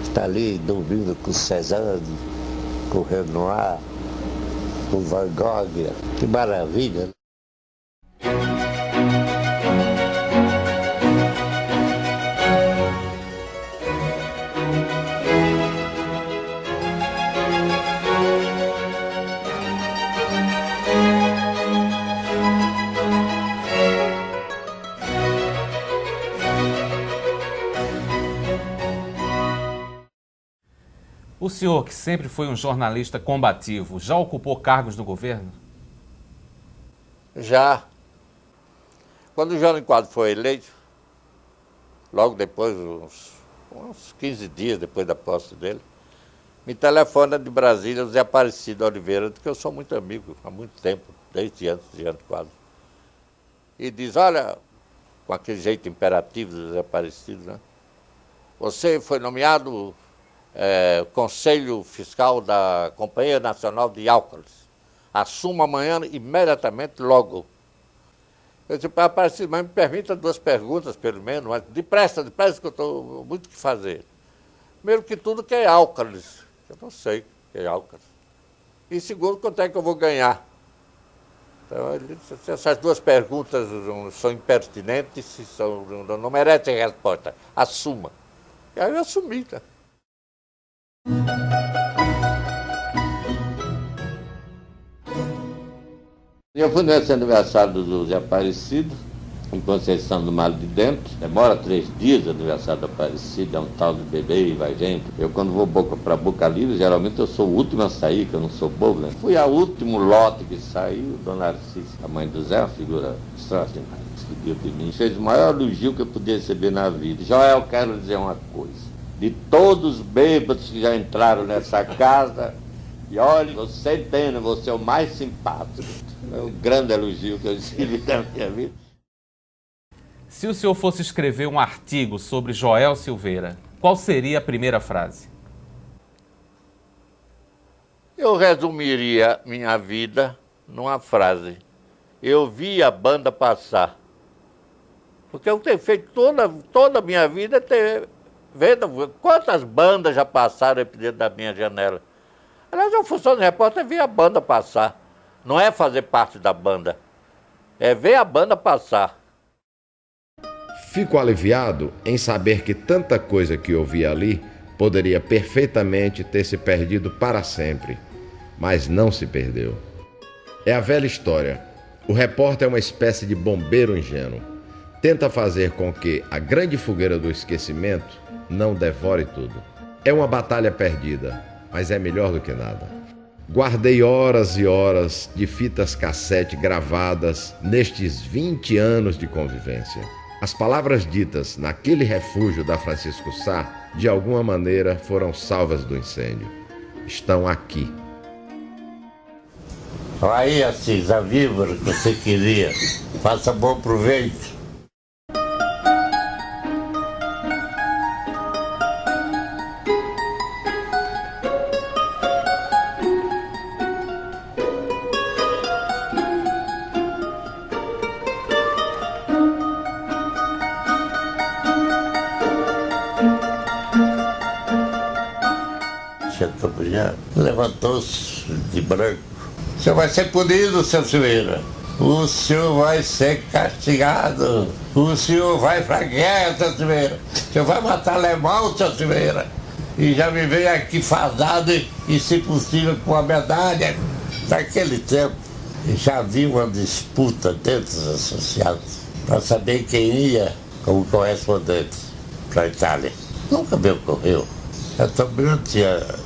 Speaker 16: Está ali dormindo com Cézanne, com Renoir, com Van Gogh. Que maravilha!
Speaker 14: O senhor, que sempre foi um jornalista combativo, já ocupou cargos no governo?
Speaker 11: Já. Quando o Jânio Quadros foi eleito, logo depois, uns 15 dias depois da posse dele, me telefona de Brasília o Zé Aparecido Oliveira, que eu sou muito amigo há muito tempo, desde antes de Jânio Quadros. E diz, olha, com aquele jeito imperativo do Zé Aparecido, né? Você foi nomeado Conselho Fiscal da Companhia Nacional de Álcools. Assuma amanhã, imediatamente, logo. Eu disse, Aparecido, mas me permita 2 perguntas, pelo menos, mas depressa, que eu estou muito o que fazer. Primeiro que tudo, que é álcools? Eu não sei o que é álcools. E segundo, quanto é que eu vou ganhar? Então, ele disse, essas 2 perguntas são impertinentes, não merecem resposta. Assuma. E aí eu assumi, tá?
Speaker 13: Eu fui nesse aniversário do Zé Aparecido, em Conceição do Mar de Dentro. Demora 3 dias o aniversário do Aparecido, é um tal de bebê e vai gente. Eu, quando vou para Boca Livre, geralmente eu sou o último a sair, que eu não sou bobo, né? Fui ao último lote que saiu, Dona Narcisa, a mãe do Zé, uma figura extraordinária, despediu de mim. Fez o maior elogio que eu podia receber na vida. Joel, quero dizer uma coisa. De todos os bêbados que já entraram nessa casa,
Speaker 16: E olha, você entende, você é o mais simpático. É um grande elogio que eu recebi da minha vida.
Speaker 14: Se o senhor fosse escrever um artigo sobre Joel Silveira, qual seria a primeira frase?
Speaker 11: Eu resumiria minha vida numa frase. Eu vi a banda passar. Porque eu tenho feito toda a minha vida vendo quantas bandas já passaram dentro da minha janela. Aliás, a função de repórter é ver a banda passar. Não é fazer parte da banda. É ver a banda passar.
Speaker 2: Fico aliviado em saber que tanta coisa que ouvi ali poderia perfeitamente ter se perdido para sempre, mas não se perdeu. É a velha história. O repórter é uma espécie de bombeiro ingênuo. Tenta fazer com que a grande fogueira do esquecimento não devore tudo. É uma batalha perdida, mas é melhor do que nada. Guardei horas e horas de fitas cassete gravadas nestes 20 anos de convivência. As palavras ditas naquele refúgio da Francisco Sá, de alguma maneira, foram salvas do incêndio. Estão aqui.
Speaker 16: Aí, Assis, a víbora que você queria. Faça bom proveito. Chateaubriand levantou-se de branco. O senhor vai ser punido, seu Silveira. O senhor vai ser castigado. O senhor vai pra guerra, seu Silveira. O senhor vai matar alemão, seu Silveira. E já me veio aqui fardado e, se possível, com a medalha. Naquele tempo, já havia uma disputa dentro dos associados para saber quem ia como correspondente para a Itália. Nunca me ocorreu. Chateaubriand tinha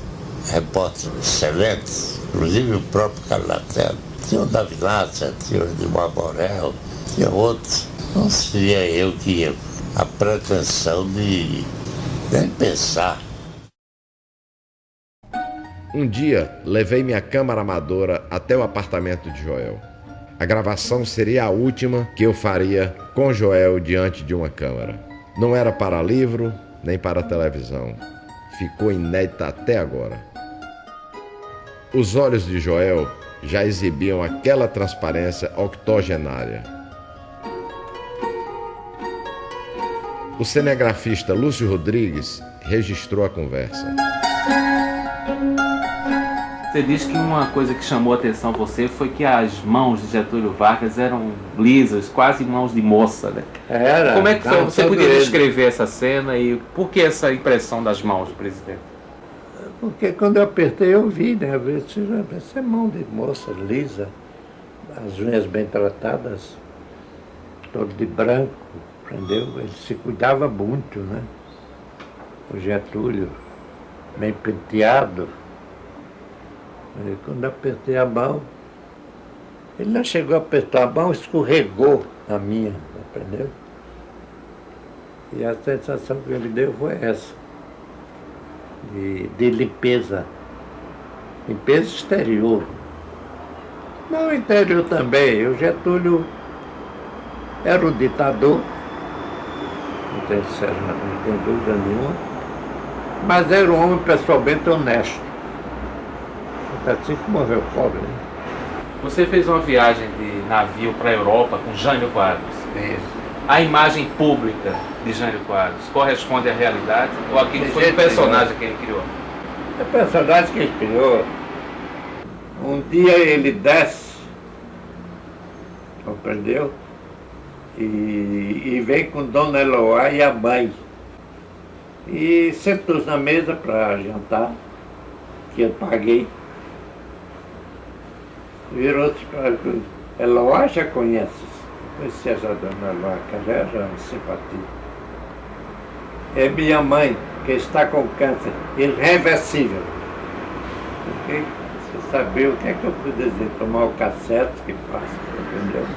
Speaker 16: repórteres excelentes, inclusive o próprio Carlatero. Tinha o Davinácia, tinha o Edmar Borel, tinha outros. Não seria eu que ia a pretensão de nem pensar.
Speaker 2: Um dia, levei minha câmara amadora até o apartamento de Joel. A gravação seria a última que eu faria com Joel diante de uma câmera. Não era para livro, nem para televisão. Ficou inédita até agora. Os olhos de Joel já exibiam aquela transparência octogenária. O cinegrafista Lúcio Rodrigues registrou a conversa.
Speaker 14: Você diz que uma coisa que chamou a atenção você foi que as mãos de Getúlio Vargas eram lisas, quase mãos de moça, né?
Speaker 16: Era.
Speaker 14: Como é que foi? Você podia descrever essa cena e por que essa impressão das mãos do presidente?
Speaker 15: Porque quando eu apertei eu vi, né? Essa é mão de moça lisa, as unhas bem tratadas, todo de branco, entendeu? Ele se cuidava muito, né? O Getúlio, bem penteado. E quando apertei a mão, ele não chegou a apertar a mão, escorregou a minha, entendeu? E a sensação que ele deu foi essa, de limpeza exterior. Não, interior também. O Getúlio era um ditador, não tem dúvida nenhuma, mas era um homem pessoalmente honesto. Assim que morreu pobre. Né?
Speaker 14: Você fez uma viagem de navio para a Europa com Jânio Quadros.
Speaker 15: Isso.
Speaker 14: A imagem pública de Jânio Quadros corresponde à realidade ou aquilo foi o personagem que ele criou?
Speaker 15: É o personagem que ele criou. Um dia ele desce, compreendeu? E vem com Dona Eloá e a mãe. E sentou na mesa para jantar, que eu paguei. Virou-se para Eloá, já conhece. Conhecia já a Dona Eloá, que já era uma simpatia. É minha mãe, que está com câncer irreversível. Porque você sabia o que é que eu pude dizer? Tomar o cassete que passa, entendeu?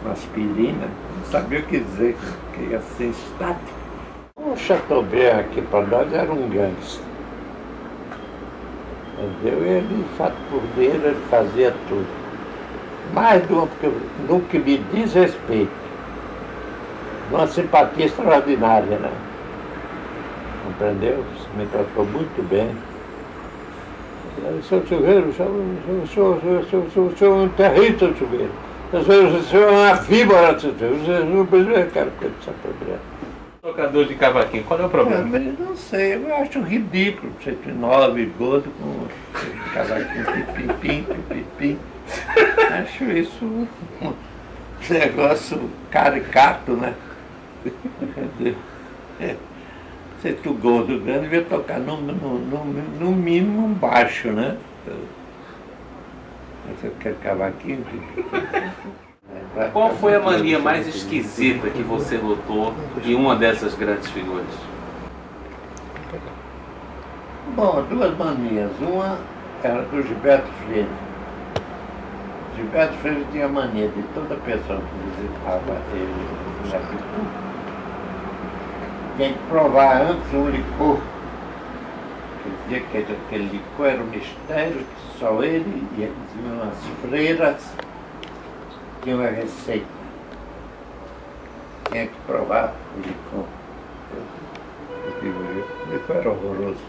Speaker 15: Uma aspirina. Não sabia o que dizer, que ia ser estático. O Chateaubriand aqui para nós era um gangster. Entendeu? Ele, fato por dele, ele fazia tudo. Mas no que me diz respeito, uma simpatia extraordinária, né? Compreendeu? Me tratou muito bem. Seu Silveiro, o senhor é um terrível, seu Silveiro. O senhor é uma víbora, seu Silveiro. Não quero que ele se problema.
Speaker 14: Tocador de cavaquinho, qual é o problema?
Speaker 15: Não sei, eu acho ridículo. 109, gordo, com cavaquinho, pipim. Acho isso um negócio caricato, né? Se tu gordo grande, devia tocar no mínimo um baixo, né? Você quer cavaquinho?
Speaker 14: Qual foi a mania mais esquisita que você lutou em uma dessas grandes figuras?
Speaker 15: Bom, duas manias. Uma era do Gilberto Freire. Gilberto Freire tinha a mania de toda pessoa que visitava ele na Pitu, tinha que provar antes um licor. Quer dizer que aquele licor era um mistério que só ele e umas freiras tinham uma receita. Tinha que provar o licor. O licor era horroroso.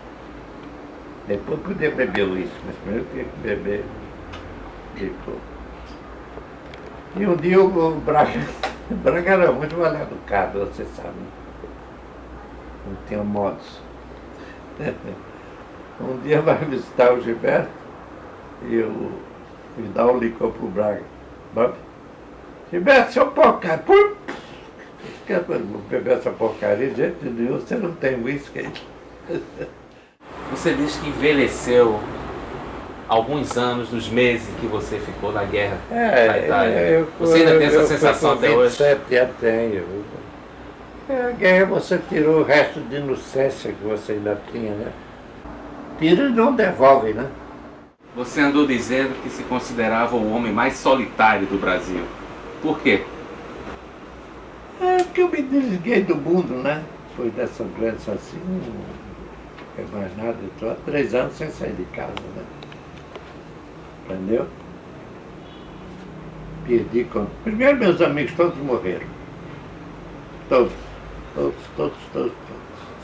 Speaker 15: Depois podia beber uísque, mas primeiro tinha que beber licor. E um dia o Braga era muito mal educado, você sabe. Não tinha modos. Um dia vai visitar o Gilberto e eu me dá o licor pro Braga. Gilberto, seu porcaria, vou beber essa porcaria, de jeito nenhum, você não tem uísque aí.
Speaker 14: Você diz que envelheceu alguns anos, nos meses que você ficou na guerra da Itália. Você ainda tem essa sensação até hoje?
Speaker 15: 27 anos tenho. A guerra você tirou o resto de inocência que você ainda tinha, né? Tira e não devolve, né?
Speaker 14: Você andou dizendo que se considerava o homem mais solitário do Brasil. Por quê?
Speaker 15: É porque eu me desliguei do mundo, né? Foi dessa doença assim, não é mais nada. Estou há 3 anos sem sair de casa, né? Entendeu? Perdi conta. Primeiro meus amigos todos morreram. Todos.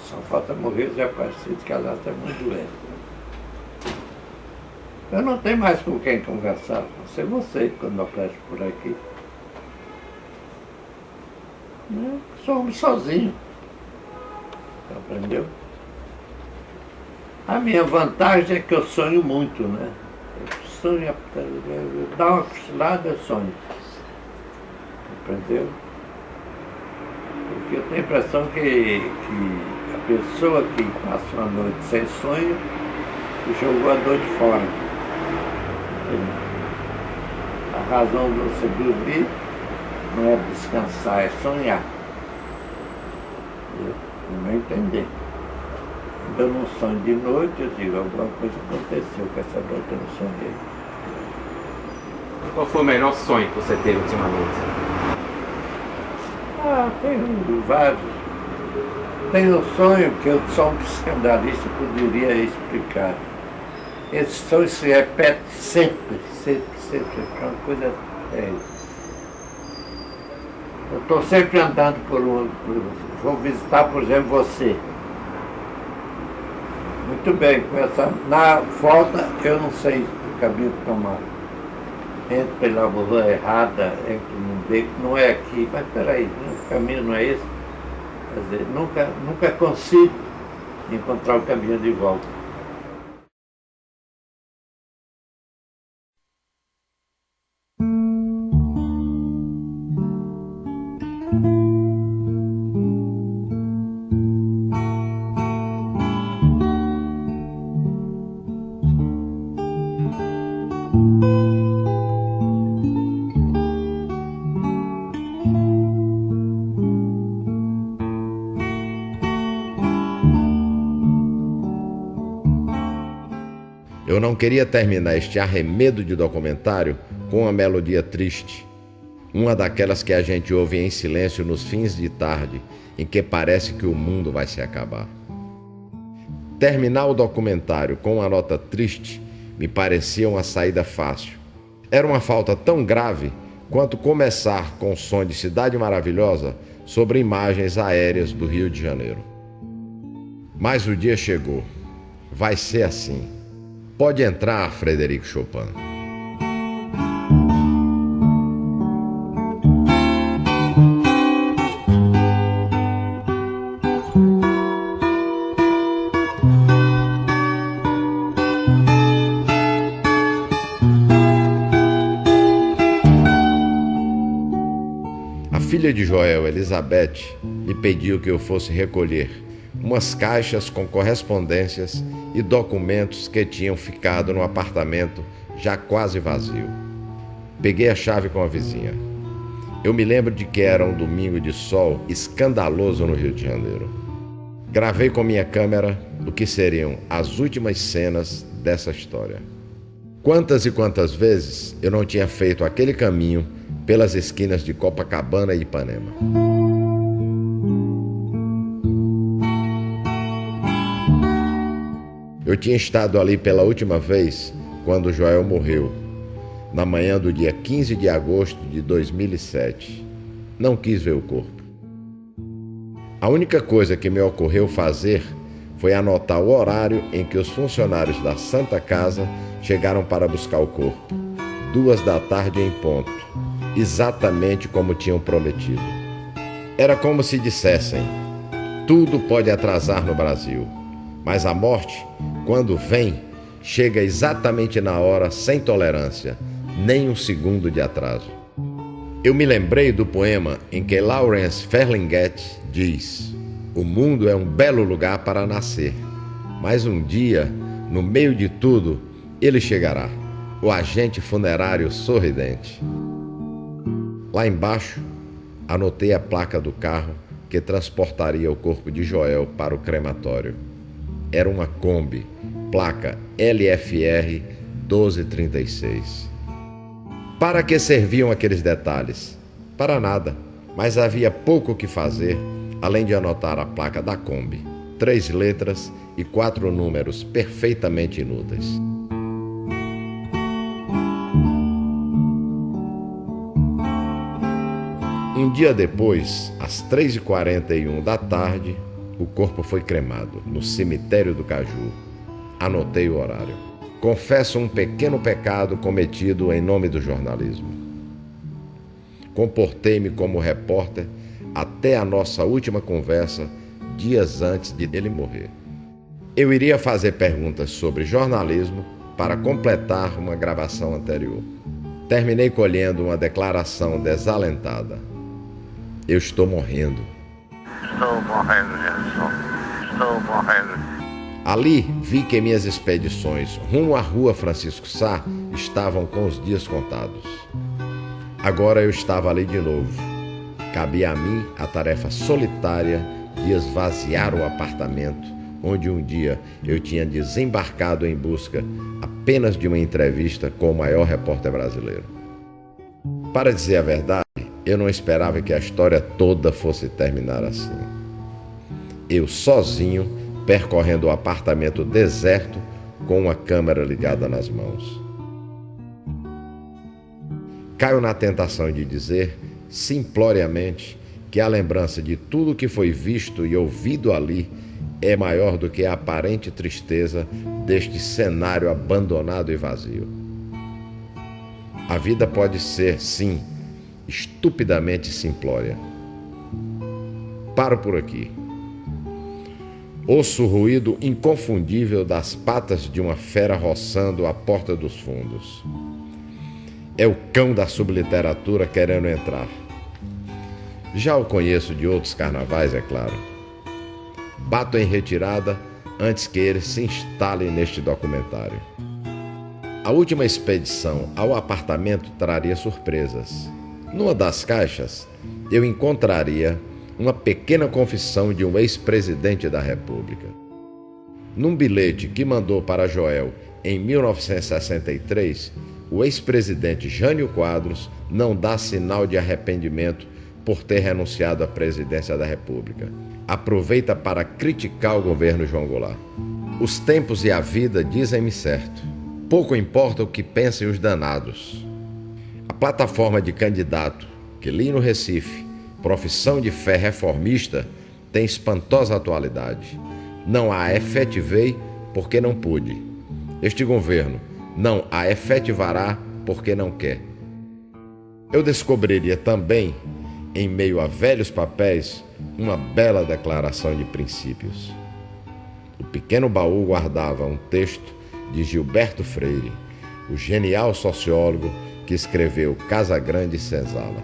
Speaker 15: Só falta morrer os Aparecidos, que ela está muito doente. Eu não tenho mais com quem conversar, não sei você, quando aparece por aqui. Somos sozinhos. Aprendeu? A minha vantagem é que eu sonho muito, né? Eu sonho, dá uma cochilada, eu sonho. Aprendeu? Porque eu tenho a impressão que a pessoa que passa uma noite sem sonho jogou a noite fora. A razão de você dormir não é descansar, é sonhar. No meu entender. Quando eu não sonho de noite, eu digo, alguma coisa aconteceu, que essa noite eu não sonhei.
Speaker 14: Qual foi o melhor sonho que você teve ultimamente?
Speaker 15: Tenho vários. Tenho um sonho que eu só um psicanalista poderia explicar. Esse sonho se repete sempre. É uma coisa terrível. Eu estou sempre andando vou visitar, por exemplo, você. Muito bem, na volta eu não sei o caminho que tomar. Entro pela rua errada, entro num beco, não é aqui, mas peraí, o caminho não é esse. Quer dizer, nunca consigo encontrar o caminho de volta.
Speaker 2: Eu não queria terminar este arremedo de documentário com uma melodia triste, uma daquelas que a gente ouve em silêncio nos fins de tarde, em que parece que o mundo vai se acabar. Terminar o documentário com uma nota triste me parecia uma saída fácil. Era uma falta tão grave quanto começar com o som de Cidade Maravilhosa sobre imagens aéreas do Rio de Janeiro. Mas o dia chegou. Vai ser assim. Pode entrar, Frederico Chopin. A filha de Joel, Elizabeth, me pediu que eu fosse recolher umas caixas com correspondências e documentos que tinham ficado no apartamento já quase vazio. Peguei a chave com a vizinha. Eu me lembro de que era um domingo de sol escandaloso no Rio de Janeiro. Gravei com minha câmera o que seriam as últimas cenas dessa história. Quantas e quantas vezes eu não tinha feito aquele caminho pelas esquinas de Copacabana e Ipanema. Eu tinha estado ali pela última vez quando Joel morreu, na manhã do dia 15 de agosto de 2007. Não quis ver o corpo. A única coisa que me ocorreu fazer foi anotar o horário em que os funcionários da Santa Casa chegaram para buscar o corpo. 14h em ponto, exatamente como tinham prometido. Era como se dissessem: tudo pode atrasar no Brasil, mas a morte, quando vem, chega exatamente na hora, sem tolerância, nem um segundo de atraso. Eu me lembrei do poema em que Lawrence Ferlinghetti diz: o mundo é um belo lugar para nascer, mas um dia, no meio de tudo, ele chegará, o agente funerário sorridente. Lá embaixo, anotei a placa do carro que transportaria o corpo de Joel para o crematório. Era uma Kombi, placa LFR 1236. Para que serviam aqueles detalhes? Para nada, mas havia pouco o que fazer, além de anotar a placa da Kombi, 3 letras e 4 números perfeitamente inúteis. Um dia depois, às 3h41 da tarde, o corpo foi cremado no cemitério do Caju. Anotei o horário. Confesso um pequeno pecado cometido em nome do jornalismo. Comportei-me como repórter até a nossa última conversa, dias antes de ele morrer. Eu iria fazer perguntas sobre jornalismo para completar uma gravação anterior. Terminei colhendo uma declaração desalentada. Eu estou morrendo.
Speaker 17: Estou morrendo, Jesus. Estou morrendo.
Speaker 2: Ali vi que minhas expedições rumo à Rua Francisco Sá estavam com os dias contados. Agora eu estava ali de novo. Cabia a mim a tarefa solitária de esvaziar o apartamento onde um dia eu tinha desembarcado em busca apenas de uma entrevista com o maior repórter brasileiro. Para dizer a verdade, eu não esperava que a história toda fosse terminar assim. Eu sozinho, percorrendo o apartamento deserto com uma câmera ligada nas mãos. Caio na tentação de dizer, simploriamente, que a lembrança de tudo que foi visto e ouvido ali é maior do que a aparente tristeza deste cenário abandonado e vazio. A vida pode ser, sim, estupidamente simplória. Paro por aqui. Ouço o ruído inconfundível das patas de uma fera roçando a porta dos fundos. É o cão da subliteratura querendo entrar. Já o conheço de outros carnavais, é claro. Bato em retirada antes que ele se instale neste documentário. A última expedição ao apartamento traria surpresas. Numa das caixas, eu encontraria uma pequena confissão de um ex-presidente da República. Num bilhete que mandou para Joel em 1963, o ex-presidente Jânio Quadros não dá sinal de arrependimento por ter renunciado à presidência da República. Aproveita para criticar o governo João Goulart. Os tempos e a vida dizem-me certo. Pouco importa o que pensem os danados. A plataforma de candidato que li no Recife, profissão de fé reformista, tem espantosa atualidade. Não a efetivei porque não pude. Este governo não a efetivará porque não quer. Eu descobriria também, em meio a velhos papéis, uma bela declaração de princípios. O pequeno baú guardava um texto de Gilberto Freire, o genial sociólogo que escreveu Casa Grande e Senzala.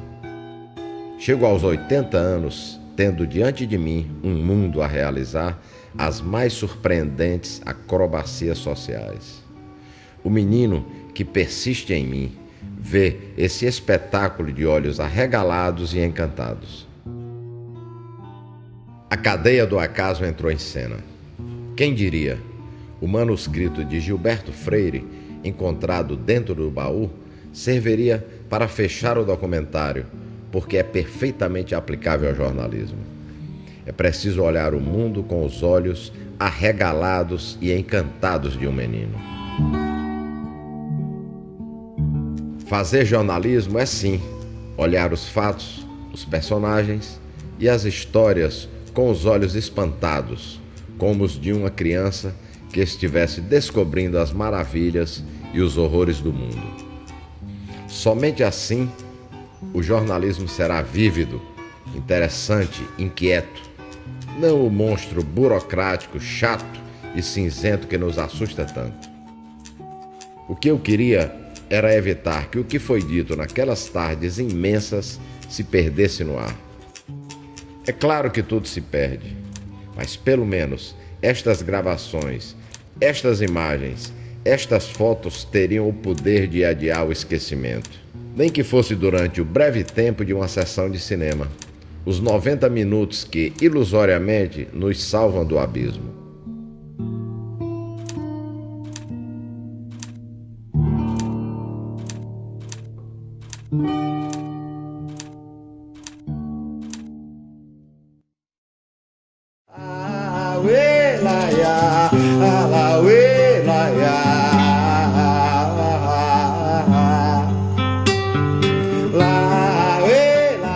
Speaker 2: Chego aos 80 anos, tendo diante de mim um mundo a realizar as mais surpreendentes acrobacias sociais. O menino que persiste em mim vê esse espetáculo de olhos arregalados e encantados. A cadeia do acaso entrou em cena. Quem diria? O manuscrito de Gilberto Freire, encontrado dentro do baú, serviria para fechar o documentário, porque é perfeitamente aplicável ao jornalismo. É preciso olhar o mundo com os olhos arregalados e encantados de um menino. Fazer jornalismo é sim olhar os fatos, os personagens e as histórias com os olhos espantados, como os de uma criança que estivesse descobrindo as maravilhas e os horrores do mundo. Somente assim o jornalismo será vívido, interessante, inquieto, não o monstro burocrático, chato e cinzento que nos assusta tanto. O que eu queria era evitar que o que foi dito naquelas tardes imensas se perdesse no ar. É claro que tudo se perde, mas pelo menos estas gravações, estas imagens, estas fotos teriam o poder de adiar o esquecimento. Nem que fosse durante o breve tempo de uma sessão de cinema, os 90 minutos que, ilusoriamente, nos salvam do abismo.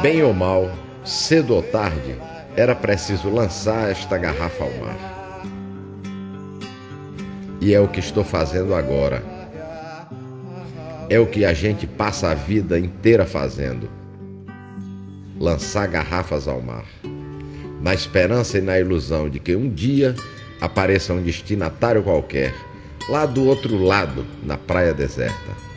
Speaker 2: Bem ou mal, cedo ou tarde, era preciso lançar esta garrafa ao mar. E é o que estou fazendo agora. É o que a gente passa a vida inteira fazendo. Lançar garrafas ao mar. Na esperança e na ilusão de que um dia apareça um destinatário qualquer, lá do outro lado, na praia deserta.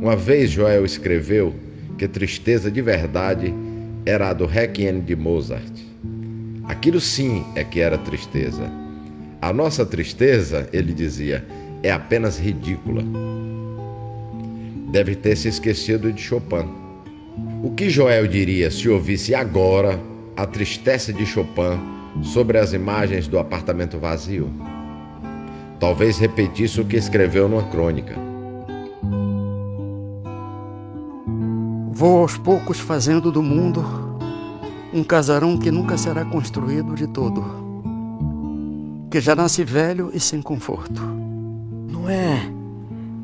Speaker 2: Uma vez Joel escreveu que tristeza de verdade era a do Requiem de Mozart. Aquilo sim é que era tristeza. A nossa tristeza, ele dizia, é apenas ridícula. Deve ter se esquecido de Chopin. O que Joel diria se ouvisse agora a tristeza de Chopin sobre as imagens do apartamento vazio? Talvez repetisse o que escreveu numa crônica.
Speaker 9: Vou aos poucos fazendo do mundo um casarão que nunca será construído de todo, que já nasce velho e sem conforto.
Speaker 10: Não é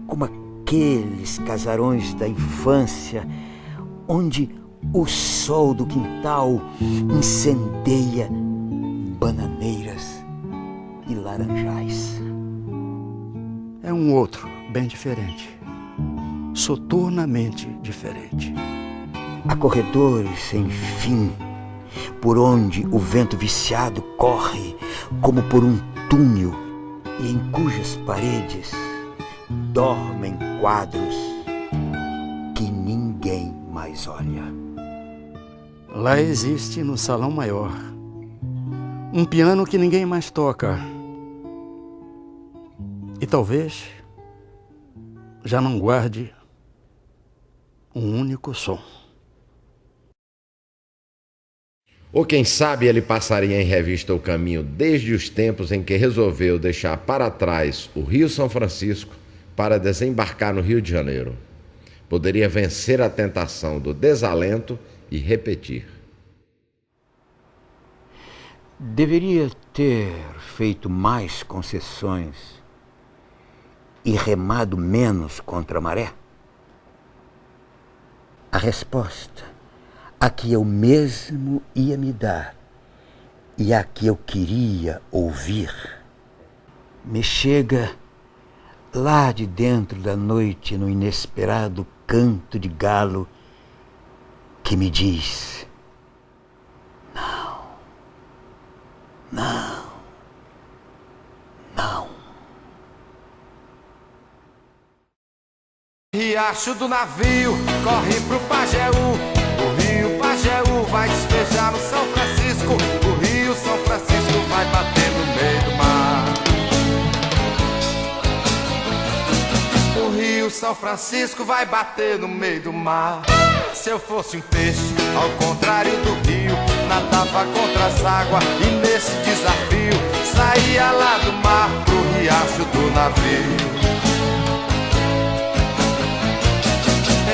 Speaker 10: como aqueles casarões da infância onde o sol do quintal incendeia bananeiras e laranjais.
Speaker 9: É um outro, bem diferente. Soturnamente diferente.
Speaker 10: Há corredores sem fim, por onde o vento viciado corre como por um túnel e em cujas paredes dormem quadros que ninguém mais olha.
Speaker 9: Lá existe, no salão maior, um piano que ninguém mais toca. E talvez já não guarde um único som.
Speaker 2: Ou quem sabe ele passaria em revista o caminho desde os tempos em que resolveu deixar para trás o Rio São Francisco para desembarcar no Rio de Janeiro. Poderia vencer a tentação do desalento e repetir.
Speaker 10: Deveria ter feito mais concessões e remado menos contra a maré? A resposta, a que eu mesmo ia me dar e a que eu queria ouvir, me chega lá de dentro da noite no inesperado canto de galo que me diz: não, não, não.
Speaker 18: Riacho do navio corre pro Pajeú, o rio Pajeú vai despejar no São Francisco, o rio São Francisco vai bater no meio do mar. O rio São Francisco vai bater no meio do mar. Se eu fosse um peixe, ao contrário do rio, nadava contra as águas e nesse desafio saía lá do mar pro riacho do navio.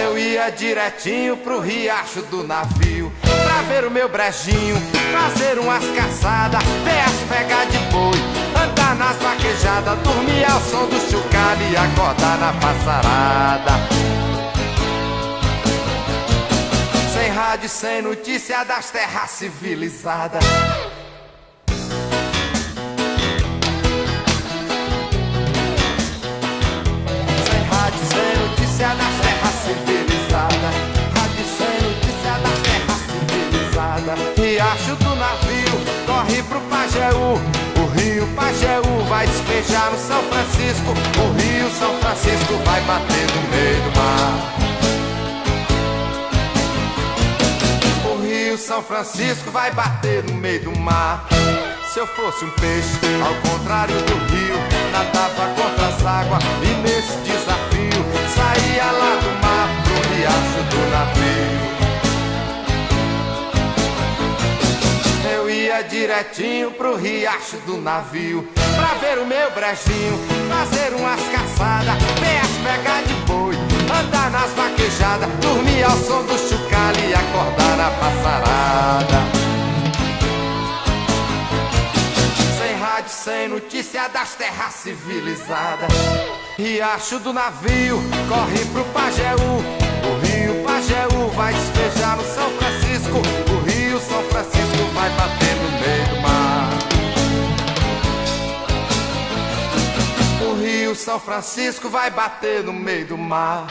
Speaker 18: Eu ia direitinho pro riacho do navio, pra ver o meu brejinho, fazer umas caçadas, ver as pegas de boi, andar nas vaquejadas, dormir ao som do chocalho e acordar na passarada. Sem rádio, sem notícia das terras civilizadas. Sem rádio, sem notícia das terras civilizadas. Rádio sem notícia das terras civilizadas. Riacho do navio corre pro Pajeú, o rio Pajeú vai despejar no São Francisco, o rio São Francisco vai bater no meio do mar. O rio São Francisco vai bater no meio do mar. Se eu fosse um peixe, ao contrário do rio, nadava contra as águas e nesse desafio saía lá do mar pro riacho do navio. Eu ia direitinho pro riacho do navio, pra ver o meu brejinho, fazer umas caçadas, ver as pegas de boi, andar nas vaquejadas, dormir ao som do chocalho e acordar na passarada. Sem rádio, sem notícia das terras civilizadas. Riacho do navio corre pro Pajeú, o rio Pajeú vai despejar no São Francisco, o rio São Francisco vai bater no meio do mar. O rio São Francisco vai bater no meio do mar.